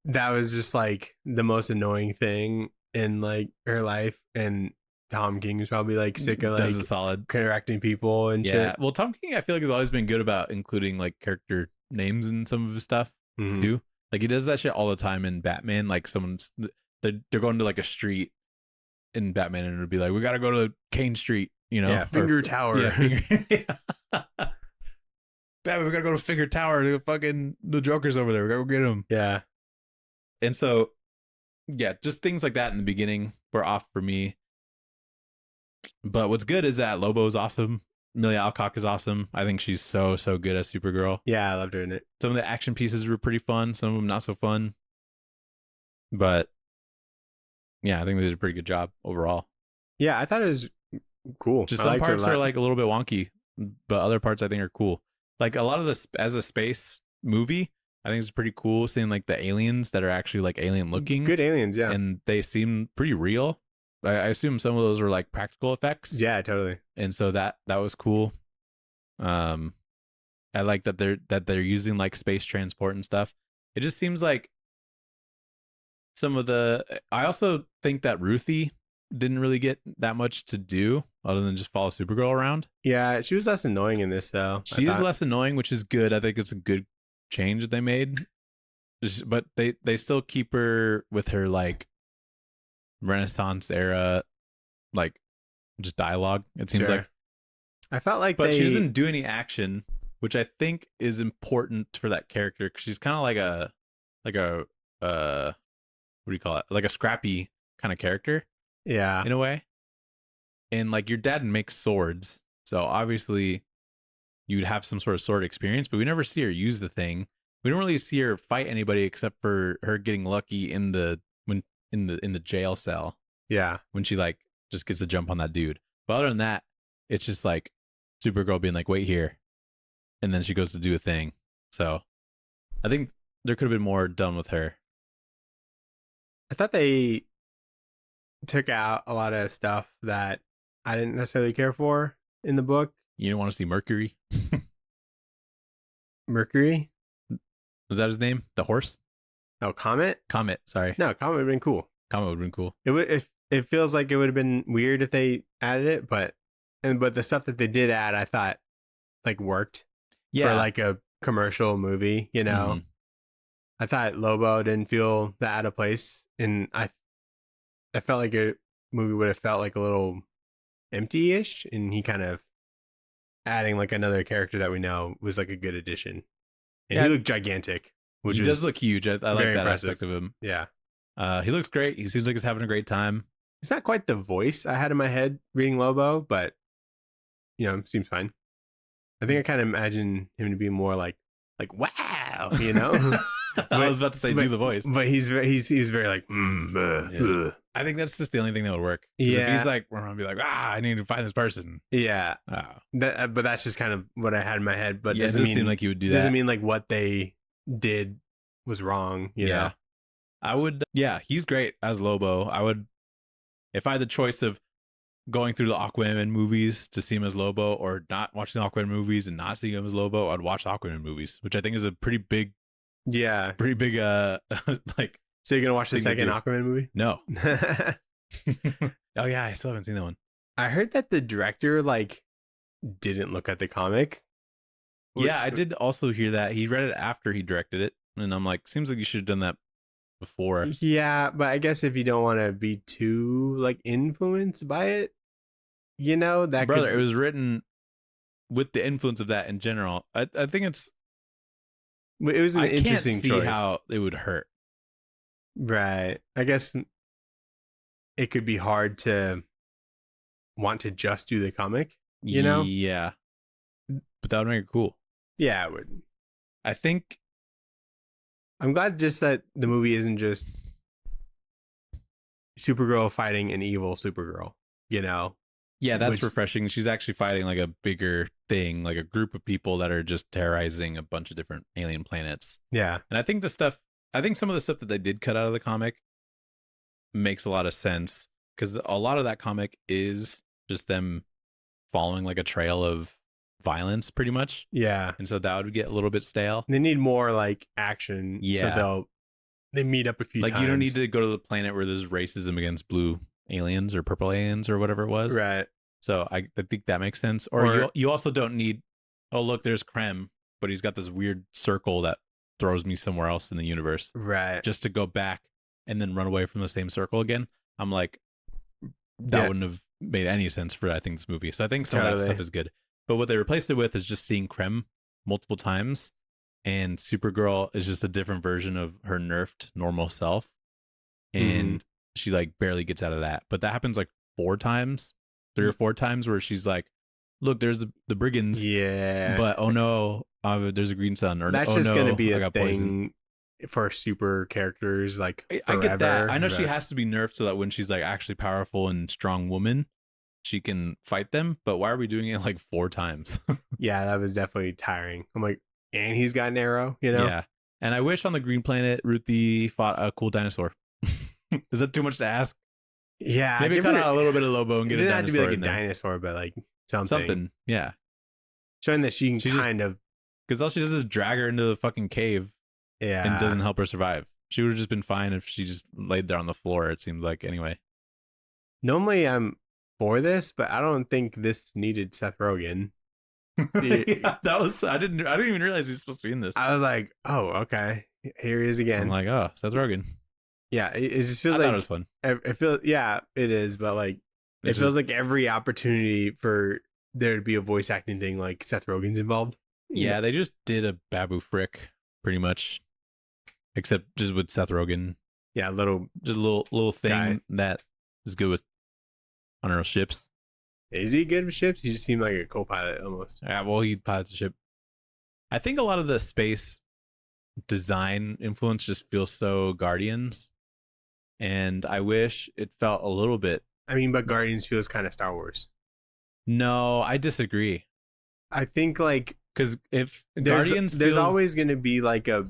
S1: that was just like the most annoying thing in like her life, and Tom King was probably like sick of like
S2: does a solid
S1: correcting people and shit.
S2: Well, Tom King I feel like has always been good about including like character names in some of his stuff too. Like he does that shit all the time in Batman. Like they're going to like a street in Batman and it'll be like, we got to go to Kane Street. You know,
S1: Finger Tower.
S2: Batman, we gotta go to Finger Tower. The Joker's over there. We gotta go get him.
S1: Yeah.
S2: And so, just things like that in the beginning were off for me. But what's good is that Lobo's awesome. Amelia Alcock is awesome. I think she's so good as Supergirl.
S1: Yeah, I loved her in it.
S2: Some of the action pieces were pretty fun. Some of them not so fun. But yeah, I think they did a pretty good job overall.
S1: Yeah, I thought it was cool.
S2: Just some parts are like a little bit wonky, but other parts I think are cool. Like a lot of this as a space movie, I think it's pretty cool seeing like the aliens that are actually like alien looking.
S1: Good aliens, yeah.
S2: And they seem pretty real. I assume some of those were like practical effects.
S1: Yeah, totally.
S2: And so that was cool. I like that they're using like space transport and stuff. It just seems like I also think that Ruthie didn't really get that much to do other than just follow Supergirl around.
S1: Yeah, she was less annoying in this though.
S2: She is less annoying, which is good. I think it's a good change that they made. But they still keep her with her like Renaissance era like just dialogue, it seems like.
S1: I felt like
S2: she doesn't do any action, which I think is important for that character because she's kind of like a what do you call it? Like a scrappy kind of character.
S1: Yeah.
S2: In a way. And like your dad makes swords. So obviously you'd have some sort of sword experience, but we never see her use the thing. We don't really see her fight anybody except for her getting lucky in the jail cell.
S1: Yeah.
S2: When she like just gets a jump on that dude. But other than that, it's just like Supergirl being like, wait here. And then she goes to do a thing. So I think there could have been more done with her.
S1: I thought they took out a lot of stuff that I didn't necessarily care for in the book.
S2: You didn't want to see Mercury?
S1: Mercury?
S2: Was that his name? The horse?
S1: Oh, Comet?
S2: Comet, sorry.
S1: No, Comet would have been cool.
S2: Comet would have been cool.
S1: It feels like it would have been weird if they added it, but the stuff that they did add, I thought like worked for like a commercial movie, you know. Mm-hmm. I thought Lobo didn't feel that out of place, and I felt like a movie would have felt like a little empty-ish, and he kind of adding like another character that we know was like a good addition. And he looked gigantic.
S2: He does look huge. I like that impressive aspect of him.
S1: Yeah.
S2: He looks great. He seems like he's having a great time.
S1: It's not quite the voice I had in my head reading Lobo, but seems fine. I think I kind of imagine him to be more like wow, you know.
S2: I was about to say do the voice,
S1: but he's very like.
S2: I think that's just the only thing that would work. Yeah, if he's like, we're gonna be like, I need to find this person.
S1: Yeah, but that's just kind of what I had in my head. But
S2: it doesn't seem like you would do that.
S1: Doesn't mean like what they did was wrong. You know?
S2: I would. Yeah, he's great as Lobo. I would, if I had the choice of going through the Aquaman movies to see him as Lobo, or not watching the Aquaman movies and not seeing him as Lobo, I'd watch the Aquaman movies, which I think is a pretty big.
S1: Yeah.
S2: Pretty big, like.
S1: So you're going to watch the second Aquaman movie?
S2: No. Oh, yeah. I still haven't seen that one.
S1: I heard that the director, like, didn't look at the comic.
S2: Yeah, I did also hear that. He read it after he directed it. And I'm like, seems like you should have done that before.
S1: Yeah, but I guess if you don't want to be too, like, influenced by it, you know, that
S2: Brother, it was written with the influence of that in general. I think it's.
S1: It was an interesting
S2: choice. I can't see how it would hurt.
S1: Right. I guess it could be hard to want to just do the comic, you know?
S2: Yeah. But that would make it cool.
S1: Yeah, it would.
S2: I think.
S1: I'm glad just that the movie isn't just Supergirl fighting an evil Supergirl, you know?
S2: Yeah, that's refreshing. She's actually fighting like a bigger thing, like a group of people that are just terrorizing a bunch of different alien planets.
S1: Yeah.
S2: And I think some of the stuff that they did cut out of the comic makes a lot of sense, because a lot of that comic is just them following like a trail of violence pretty much.
S1: Yeah.
S2: And so that would get a little bit stale.
S1: They need more like action. Yeah. So they meet up a few times.
S2: Like you don't need to go to the planet where there's racism against blue aliens or purple aliens or whatever it was.
S1: Right.
S2: So I think that makes sense. Or you also don't need, oh, look, there's Krem, but he's got this weird circle that throws me somewhere else in the universe.
S1: Right.
S2: Just to go back and then run away from the same circle again. I'm like, that wouldn't have made any sense for, I think, this movie. So I think some of that stuff is good. But what they replaced it with is just seeing Krem multiple times. And Supergirl is just a different version of her nerfed normal self. And she like barely gets out of that. But that happens like 3 or 4 times where she's like, look, there's the brigands.
S1: Yeah.
S2: But oh no, there's a green sun. Or
S1: that's just going to be a thing
S2: poison
S1: for super characters. Like forever.
S2: I get that. I know she has to be nerfed so that when she's like actually powerful and strong woman, she can fight them. But why are we doing it like 4 times?
S1: Yeah, that was definitely tiring. I'm like, and he's got an arrow, you know?
S2: Yeah. And I wish on the green planet, Ruthie fought a cool dinosaur. Is that too much to ask?
S1: Yeah,
S2: maybe cut out a little bit of Lobo and get a dinosaur. It didn't have to be like a
S1: dinosaur, but like something.
S2: Something, yeah.
S1: Showing that she can
S2: because all she does is drag her into the fucking cave.
S1: Yeah,
S2: and doesn't help her survive. She would have just been fine if she just laid there on the floor. It seems like anyway.
S1: Normally, I'm for this, but I don't think this needed Seth Rogen.
S2: Yeah, that was. I didn't even realize he was supposed to be in this.
S1: I was like, oh, okay, here he is again.
S2: I'm like, oh, Seth Rogen.
S1: Yeah, it just feels like
S2: it was fun.
S1: It feels, yeah, it is, but like it feels like every opportunity for there to be a voice acting thing, like Seth Rogen's involved.
S2: Yeah, they just did a Babu Frick pretty much, except just with Seth Rogen.
S1: Yeah,
S2: just a little thing guy that is good with, I don't know, ships.
S1: Is he good with ships? He just seemed like a co-pilot almost.
S2: Yeah, well, he pilots a ship. I think a lot of the space design influence just feels so Guardians. And I wish it felt a little bit.
S1: I mean, but Guardians feels kind of Star Wars.
S2: No, I disagree.
S1: I think like
S2: because if
S1: there's
S2: Guardians
S1: always going to be like a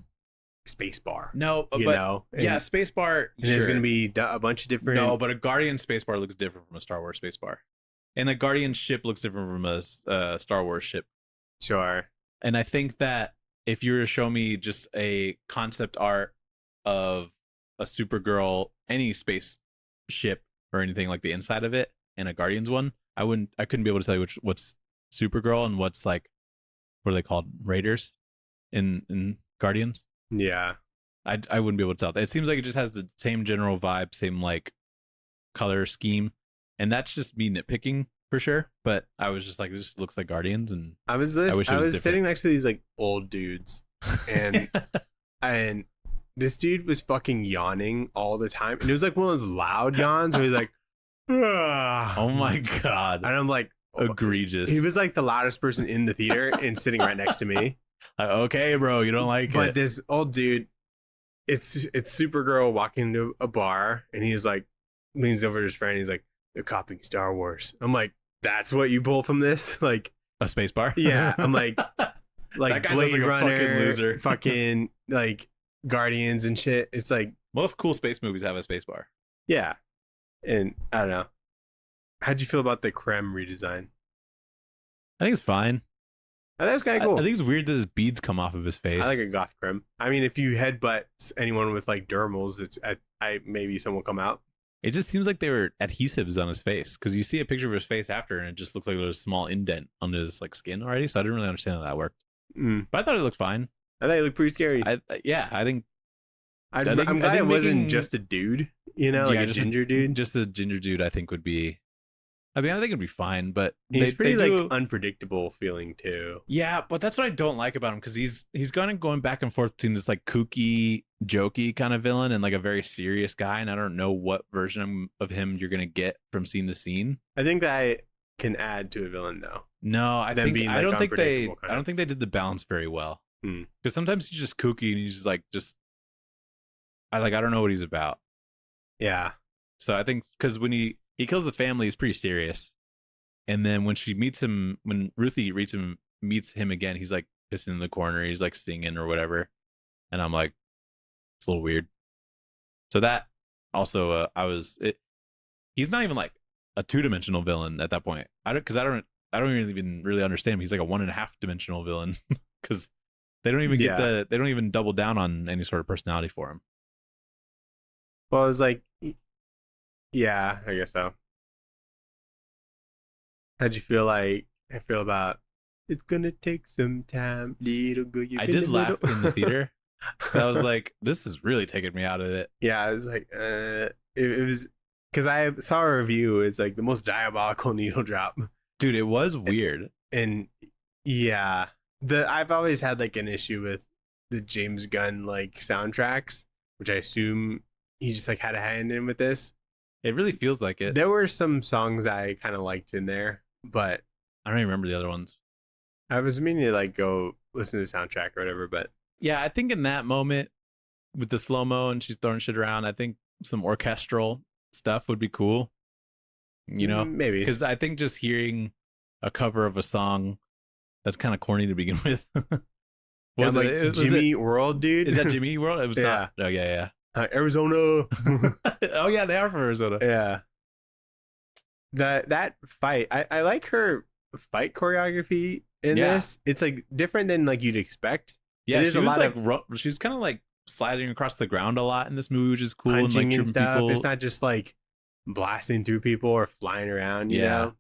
S1: space bar.
S2: No,
S1: you
S2: but
S1: know?
S2: yeah, space bar.
S1: And there's going to be a bunch of different.
S2: No, but a Guardian space bar looks different from a Star Wars space bar, and a Guardian ship looks different from a Star Wars ship.
S1: Sure.
S2: And I think that if you were to show me just a concept art of a Supergirl, any space ship or anything like the inside of it, and a Guardians one, I couldn't be able to tell you what's Supergirl and what's like, what are they called? Raiders in Guardians?
S1: Yeah.
S2: I wouldn't be able to tell. It seems like it just has the same general vibe, same like color scheme. And that's just me nitpicking for sure. But I was just like, this looks like Guardians, and
S1: I was sitting next to these like old dudes, and and this dude was fucking yawning all the time, and it was like one of those loud yawns where he's like,
S2: oh my god,
S1: and I'm like,
S2: egregious.
S1: He was like the loudest person in the theater and sitting right next to me.
S2: Like, okay, bro, you don't like it.
S1: But this old dude, it's Supergirl walking into a bar, and he's like, leans over to his friend, and he's like, they're copying Star Wars. I'm like, that's what you pull from this? Like
S2: a space bar?
S1: Yeah. I'm like
S2: that guy's
S1: Blade
S2: like a
S1: Runner,
S2: fucking loser.
S1: Fucking like Guardians and shit. It's like
S2: most cool space movies have a space bar.
S1: Yeah. And I don't know. How'd you feel about the Krem redesign?
S2: I think it's fine.
S1: I think it's kind of cool.
S2: I think it's weird that his beads come off of his face.
S1: I like a goth Krem. I mean, if you headbutt anyone with like dermals, it's I maybe someone will come out.
S2: It just seems like they were adhesives on his face, because you see a picture of his face after, and it just looks like there's a small indent on his like skin already. So I didn't really understand how that worked. But I thought it looked fine.
S1: I thought it looked pretty scary.
S2: I think.
S1: I'm glad it wasn't just a dude, you know, like a ginger dude.
S2: Just a ginger dude, I think would be. I think it'd be fine, but
S1: he's pretty like unpredictable feeling too.
S2: Yeah, but that's what I don't like about him, because he's going back and forth between this like kooky, jokey kind of villain and like a very serious guy, and I don't know what version of him you're gonna get from scene to scene.
S1: I think that can add to a villain though.
S2: No, I don't think they did the balance very well. Because sometimes he's just kooky and he's just I don't know what he's about.
S1: Yeah.
S2: So I think because when he kills the family, he's pretty serious. And then when Ruthie meets him again, he's like pissing in the corner. He's like singing or whatever. And I'm like, it's a little weird. So that also, he's not even like a 2-dimensional villain at that point. I don't even really understand him. He's like a 1.5 dimensional villain, because they don't even they don't even double down on any sort of personality for him.
S1: Well, I was like, yeah, I guess so. How'd you feel about it's gonna take some time, little girl?
S2: I did laugh in the theater, because I was like, this is really taking me out of it.
S1: Yeah, I was like, it was because I saw a review. It's like the most diabolical needle drop.
S2: Dude, it was weird.
S1: And yeah, I've always had like an issue with the James Gunn like soundtracks, which I assume he just like had a hand in with this.
S2: It really feels like it.
S1: There were some songs I kind of liked in there, but
S2: I don't even remember the other ones.
S1: I was meaning to like go listen to the soundtrack or whatever, but
S2: yeah, I think in that moment with the slow-mo and she's throwing shit around, I think some orchestral stuff would be cool. You know,
S1: maybe,
S2: because I think just hearing a cover of a song that's kind of corny to begin with.
S1: Was it Jimmy World, dude?
S2: Is that Jimmy World? It was not. Oh yeah.
S1: Arizona.
S2: Oh yeah, they are from Arizona.
S1: Yeah. That fight, I like her fight choreography in this. It's like different than like you'd expect.
S2: Yeah, she was like she's kind of like sliding across the ground a lot in this movie, which is cool.
S1: Punching
S2: and
S1: stuff.
S2: People.
S1: It's not just like blasting through people or flying around, you know?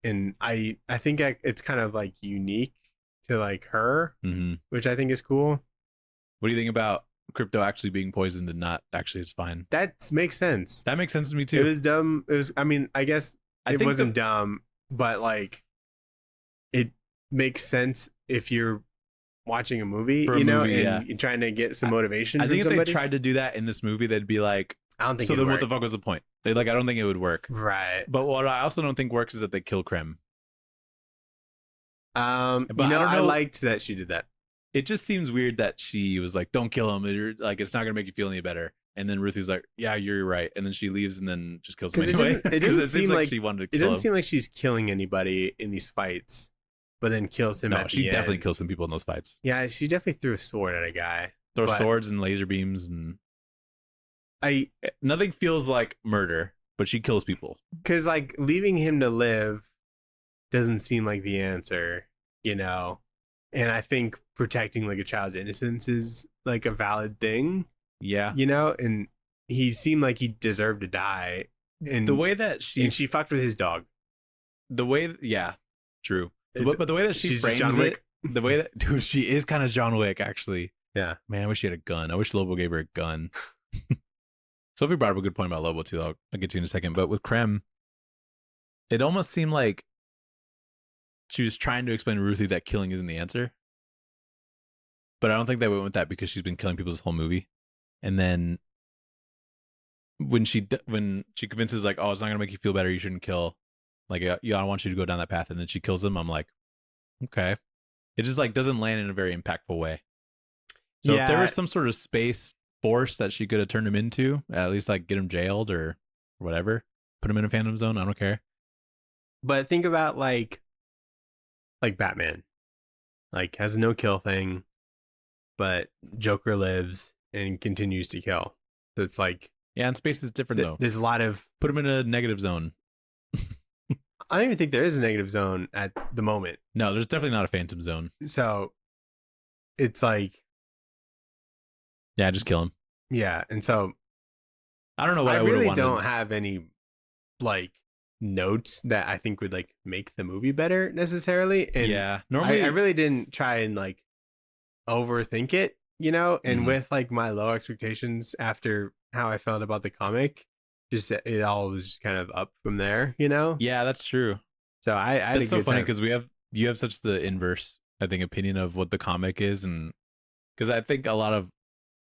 S1: And I think it's kind of like unique to like her, which I think is cool.
S2: What do you think about Crypto actually being poisoned and not actually it's fine?
S1: That makes sense.
S2: That makes sense to me too.
S1: It was dumb. I mean, I guess it wasn't dumb, but like it makes sense if you're watching a movie, and trying to get some motivation.
S2: I think if they tried to do that in this movie, they'd be like,
S1: I don't think
S2: so. Then what the fuck was the point? I don't think it would work.
S1: Right.
S2: But what I also don't think works is that they kill Krem.
S1: But I liked that she did that.
S2: It just seems weird that she was like, "Don't kill him. It's not gonna make you feel any better." And then Ruthie's like, "Yeah, you're right." And then she leaves and then just kills him anyway.
S1: It doesn't seem like
S2: she wanted to kill him.
S1: It doesn't seem like she's killing anybody in these fights. but then kills him
S2: No,
S1: at
S2: she
S1: the
S2: definitely
S1: end.
S2: kills some people in those fights.
S1: Yeah, she definitely threw a sword at a guy.
S2: Throws swords and laser beams, and nothing feels like murder, but she kills people.
S1: Because like leaving him to live doesn't seem like the answer, you know. And I think protecting like a child's innocence is like a valid thing.
S2: Yeah,
S1: you know, and he seemed like he deserved to die. And
S2: the way that she
S1: fucked with his dog.
S2: True. But the way that she frames it, the way that dude, she is kind of John Wick, actually.
S1: Yeah,
S2: man, I wish she had a gun. I wish Lobo gave her a gun. Sophie brought up a good point about Lobo too. I'll get to in a second. But with Krem, it almost seemed like she was trying to explain to Ruthie that killing isn't the answer. But I don't think they went with that because she's been killing people this whole movie. And then when she convinces like, oh, it's not gonna make you feel better, you shouldn't kill. Like, yeah, I don't want you to go down that path. And then she kills them. I'm like, okay. It just like doesn't land in a very impactful way. So if there was some sort of space force that she could have turned him into, at least like get him jailed or whatever, put him in a Phantom Zone, I don't care.
S1: But think about like Batman, like has a no kill thing, but Joker lives and continues to kill. So it's like,
S2: yeah, and space is different though.
S1: There's a lot of
S2: put him in a negative zone.
S1: I don't even think there is a negative zone at the moment.
S2: No, there's definitely not a Phantom Zone.
S1: So it's like,
S2: yeah, just kill him.
S1: Yeah, and so
S2: I don't know what I
S1: really don't have any like notes that I think would like make the movie better necessarily. And
S2: yeah, normally
S1: I really didn't try and like overthink it, you know. And with like my low expectations after how I felt about the comic, just it all was kind of up from there, you know.
S2: Yeah, that's true.
S1: So I
S2: that's so funny because you have such the inverse, I think, opinion of what the comic is, and because I think a lot of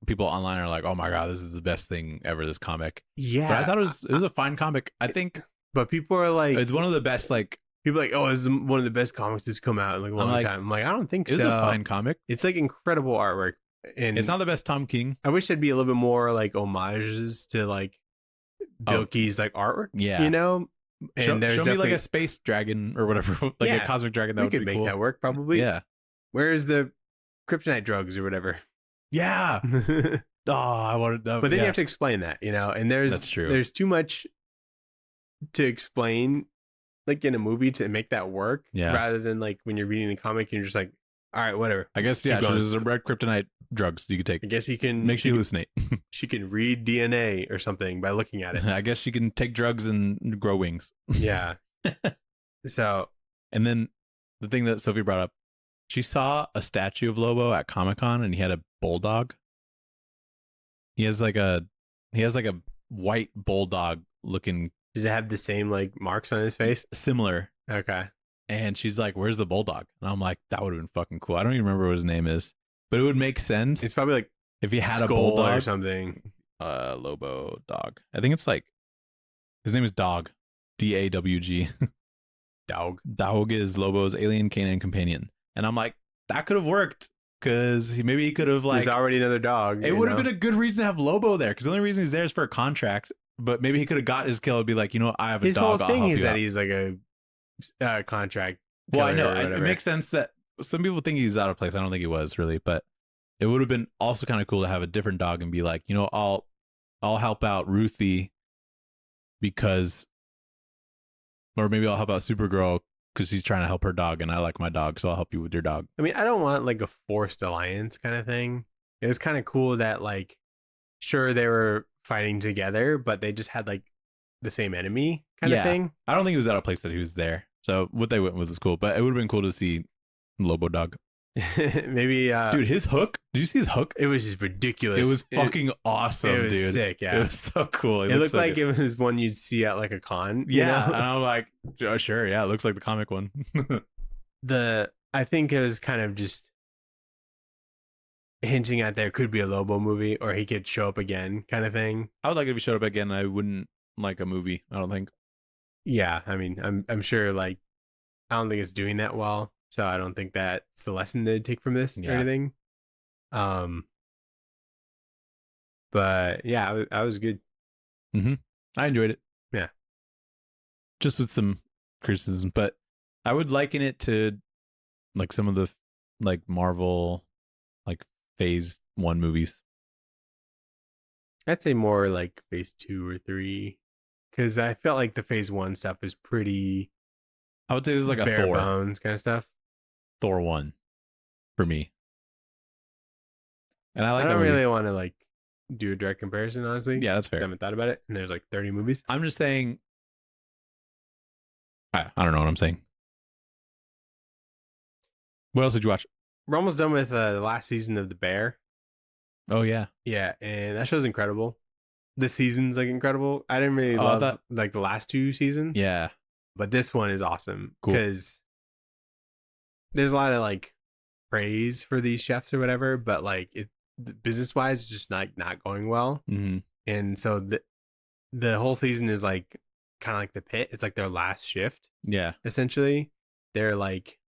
S2: people online are like, oh my god, this is the best thing ever, this comic.
S1: Yeah,
S2: but I thought it was a fine comic, I think.
S1: But people are like,
S2: it's one of the best, like,
S1: people are like, oh, it's one of the best comics that's come out in like a long time. I'm like, I don't think so.
S2: It's a fine comic.
S1: It's like incredible artwork, and
S2: it's not the best Tom King.
S1: I wish there'd be a little bit more like homages to like Bilky's like artwork.
S2: Yeah,
S1: you know. And
S2: show me like a space dragon or whatever, like a cosmic dragon. That
S1: we could make
S2: cool.
S1: that work probably.
S2: Yeah.
S1: Where's the kryptonite drugs or whatever?
S2: Yeah. Oh, I wanted that.
S1: But then you have to explain that, you know, and
S2: that's true.
S1: There's too much to explain like in a movie to make that work.
S2: Yeah.
S1: Rather than like when you're reading a comic and you're just like, all right, whatever.
S2: I guess, yeah, there's a red kryptonite drugs you could take.
S1: I guess he can
S2: makes you hallucinate.
S1: She can read DNA or something by looking at it.
S2: I guess she can take drugs and grow wings.
S1: Yeah. So,
S2: and then the thing that Sophie brought up, she saw a statue of Lobo at Comic-Con and he had a bulldog. He has like a white bulldog looking.
S1: Does it have the same like marks on his face?
S2: Similar.
S1: Okay.
S2: And she's like, where's the bulldog? And I'm like, that would have been fucking cool. I don't even remember what his name is, but it would make sense.
S1: It's probably like
S2: if he had
S1: Skull
S2: a bulldog
S1: or something.
S2: Lobo dog. I think it's like, his name is Dog. Dawg.
S1: Dog.
S2: Dog is Lobo's alien canine companion. And I'm like, that could have worked. Because maybe he could have like...
S1: There's already another dog.
S2: It would have been a good reason to have Lobo there. Because the only reason he's there is for a contract. But maybe he could have got his kill and be like, you know, I have a
S1: his
S2: dog.
S1: His whole thing is that he's like a contract.
S2: Well, I know. It makes sense that some people think he's out of place. I don't think he was really. But it would have been also kind of cool to have a different dog and be like, you know, I'll help out Ruthie because... Or maybe I'll help out Supergirl because she's trying to help her dog and I like my dog, so I'll help you with your dog.
S1: I mean, I don't want like a forced alliance kind of thing. It was kind of cool that like, sure, they were fighting together, but they just had like the same enemy kind of thing.
S2: I don't think it was out of place that he was there. So what they went with was cool, but it would have been cool to see Lobo Dog.
S1: Maybe
S2: dude, his hook, did you see his hook?
S1: It was just ridiculous.
S2: It was fucking awesome. It was
S1: dude. Sick. Yeah,
S2: it was so cool.
S1: It looked like it was one you'd see at like a con.
S2: Yeah, and I'm like, oh, sure, yeah, it looks like the comic one.
S1: I think it was kind of just hinting at there could be a Lobo movie or he could show up again kind of thing.
S2: I would like it if he showed up again. I wouldn't like a movie, I don't think.
S1: Yeah, I mean, I'm sure like I don't think it's doing that well. So I don't think that's the lesson to take from this or anything. But yeah, I was good.
S2: Mm-hmm. I enjoyed it.
S1: Yeah.
S2: Just with some criticism, but I would liken it to like some of the like Marvel like phase 1 movies.
S1: I'd say more like phase 2 or 3, because I felt like the phase 1 stuff is pretty.
S2: I would say this is like a
S1: bare
S2: Thor
S1: bones kind of stuff.
S2: Thor 1 for me. And I
S1: don't really want to like do a direct comparison, honestly.
S2: Yeah, that's fair.
S1: I haven't thought about it, and there's like 30 movies.
S2: I'm just saying. I don't know what I'm saying. What else did you watch?
S1: We're almost done with the last season of The Bear.
S2: Oh yeah,
S1: yeah, and that show's incredible. This season's like incredible. I didn't really love like the last 2 seasons.
S2: Yeah,
S1: but this one is awesome because there's a lot of like praise for these chefs or whatever, but like it business wise, it's just not going well.
S2: Mm-hmm.
S1: And so the whole season is like kind of like the pit. It's like their last shift.
S2: Yeah,
S1: essentially, they're like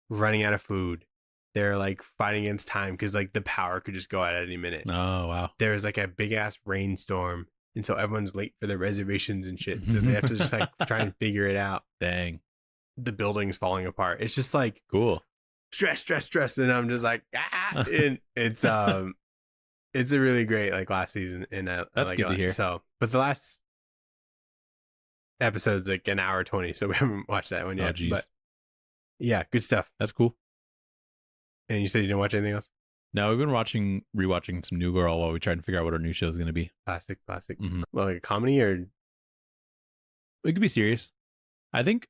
S1: running out of food. They're like fighting against time because like the power could just go out at any minute.
S2: Oh wow!
S1: There's like a big ass rainstorm, and so everyone's late for their reservations and shit. So they have to just like try and figure it out.
S2: Dang,
S1: the building's falling apart. It's just like
S2: cool.
S1: Stress, and I'm just like and it's a really great like last season, and
S2: that's
S1: like
S2: good to hear.
S1: So, but the last episode's like an hour 20, so we haven't watched that one yet. But yeah, good stuff.
S2: That's cool.
S1: And you said you didn't watch anything else?
S2: No, we've been rewatching some New Girl while we try and figure out what our new show is going to be.
S1: Classic.
S2: Mm-hmm.
S1: Well, like a comedy or
S2: it could be serious. I think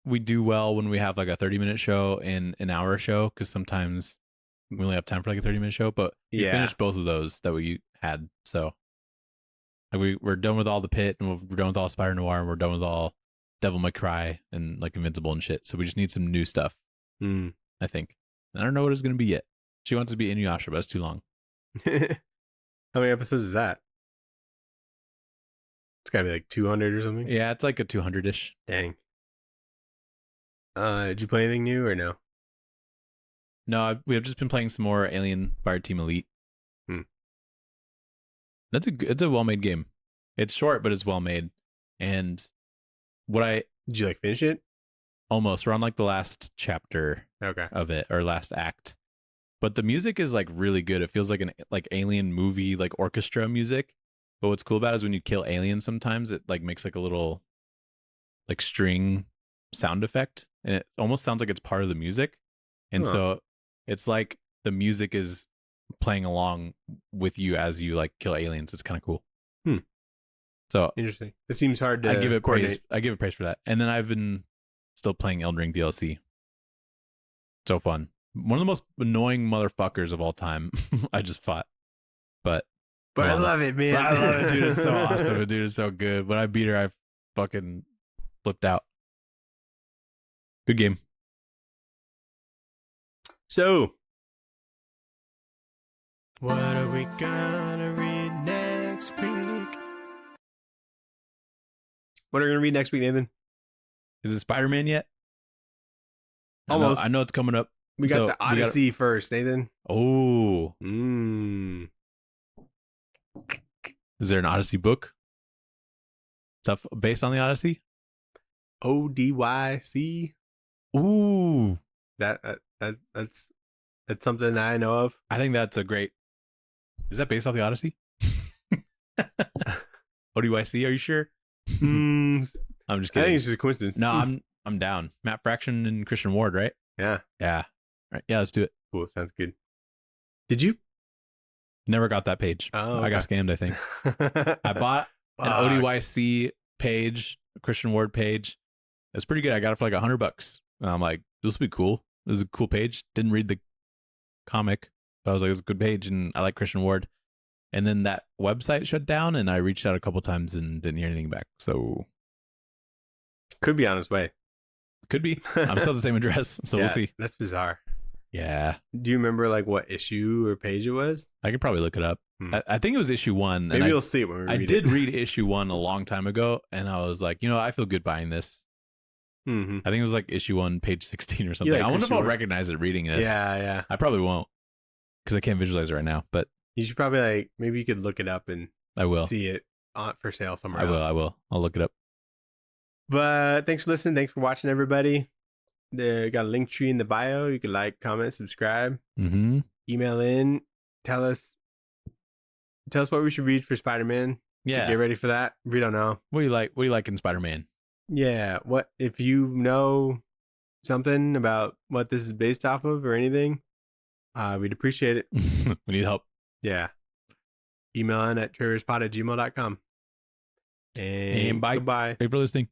S2: we do well when we have like a 30-minute show and an hour show, because sometimes we only have time for like a 30-minute show. But we finished both of those that we had, so like we're done with all the Pit, and we're done with all Spider Noir, and we're done with all Devil May Cry and like Invincible and shit. So we just need some new stuff. I think. I don't know what it's going to be yet. She wants to be Inuyasha, but it's too long.
S1: How many episodes is that? It's got to be like 200 or something.
S2: Yeah, it's like a 200-ish.
S1: Dang. Did you play anything new or no?
S2: No, we have just been playing some more Alien Fireteam Elite. It's a well-made game. It's short, but it's well-made. And did
S1: you like finish it?
S2: Almost. We're on like the last chapter of it, or last act. But the music is like really good. It feels like an like alien movie, like orchestra music. But what's cool about it is when you kill aliens, sometimes it like makes like a little like string sound effect, and it almost sounds like it's part of the music. And so it's like the music is playing along with you as you like kill aliens. It's kind of cool. So
S1: interesting. It seems hard to
S2: I give it
S1: coordinate.
S2: praise for that. And then I've been still playing Elden Ring DLC. So fun. One of the most annoying motherfuckers of all time. I just fought. But
S1: I love it, man.
S2: I love it, dude. It's so awesome. Dude, it's so good. When I beat her, I fucking flipped out. Good game.
S1: So, what are we gonna read next week? What are we gonna read next week, Nathan?
S2: Is it Spider-Man yet?
S1: Almost.
S2: I know it's coming up.
S1: We got the Odyssey first, Nathan.
S2: Oh. Is there an Odyssey book? Stuff based on the Odyssey?
S1: ODYC.
S2: Ooh.
S1: That's something I know of.
S2: I think that's a great. Is that based off the Odyssey? ODYC, are you sure? I'm just kidding.
S1: I think it's just a coincidence.
S2: No, I'm down. Matt Fraction and Christian Ward, right?
S1: Yeah.
S2: Right. Yeah, let's do it.
S1: Cool. Sounds good. Did you?
S2: Never got that page.
S1: Oh,
S2: I got scammed, I think. I bought an ODYC page, a Christian Ward page. It's pretty good. I got it for like $100. And I'm like, this will be cool. This is a cool page. Didn't read the comic, but I was like, it's a good page, and I like Christian Ward. And then that website shut down, and I reached out a couple times and didn't hear anything back. So
S1: could be on its way.
S2: Could be. I'm still at the same address, so we'll see.
S1: That's bizarre.
S2: Yeah.
S1: Do you remember like what issue or page it was?
S2: I could probably look it up. I think it was issue 1.
S1: Maybe you'll see it when we read it.
S2: I did read issue 1 a long time ago, and I was like, I feel good buying this. I think it was like issue 1, page 16 or something.
S1: Like
S2: I wonder if I'll recognize it reading this.
S1: Yeah.
S2: I probably won't, because I can't visualize it right now. But
S1: you should probably like, maybe you could look it up and
S2: I will
S1: see it for sale somewhere else.
S2: I will. I'll look it up.
S1: But thanks for listening. Thanks for watching, everybody. They got a link tree in the bio. You can like, comment, subscribe.
S2: Mm-hmm.
S1: Email in. Tell us what we should read for Spider-Man.
S2: Yeah.
S1: To get ready for that. We don't know.
S2: What do you like? What do you like in Spider-Man?
S1: Yeah. What if you know something about what this is based off of or anything? We'd appreciate it.
S2: We need help.
S1: Yeah. Email in at traderspod@gmail.com. And
S2: bye.
S1: goodbye.
S2: Thanks for listening.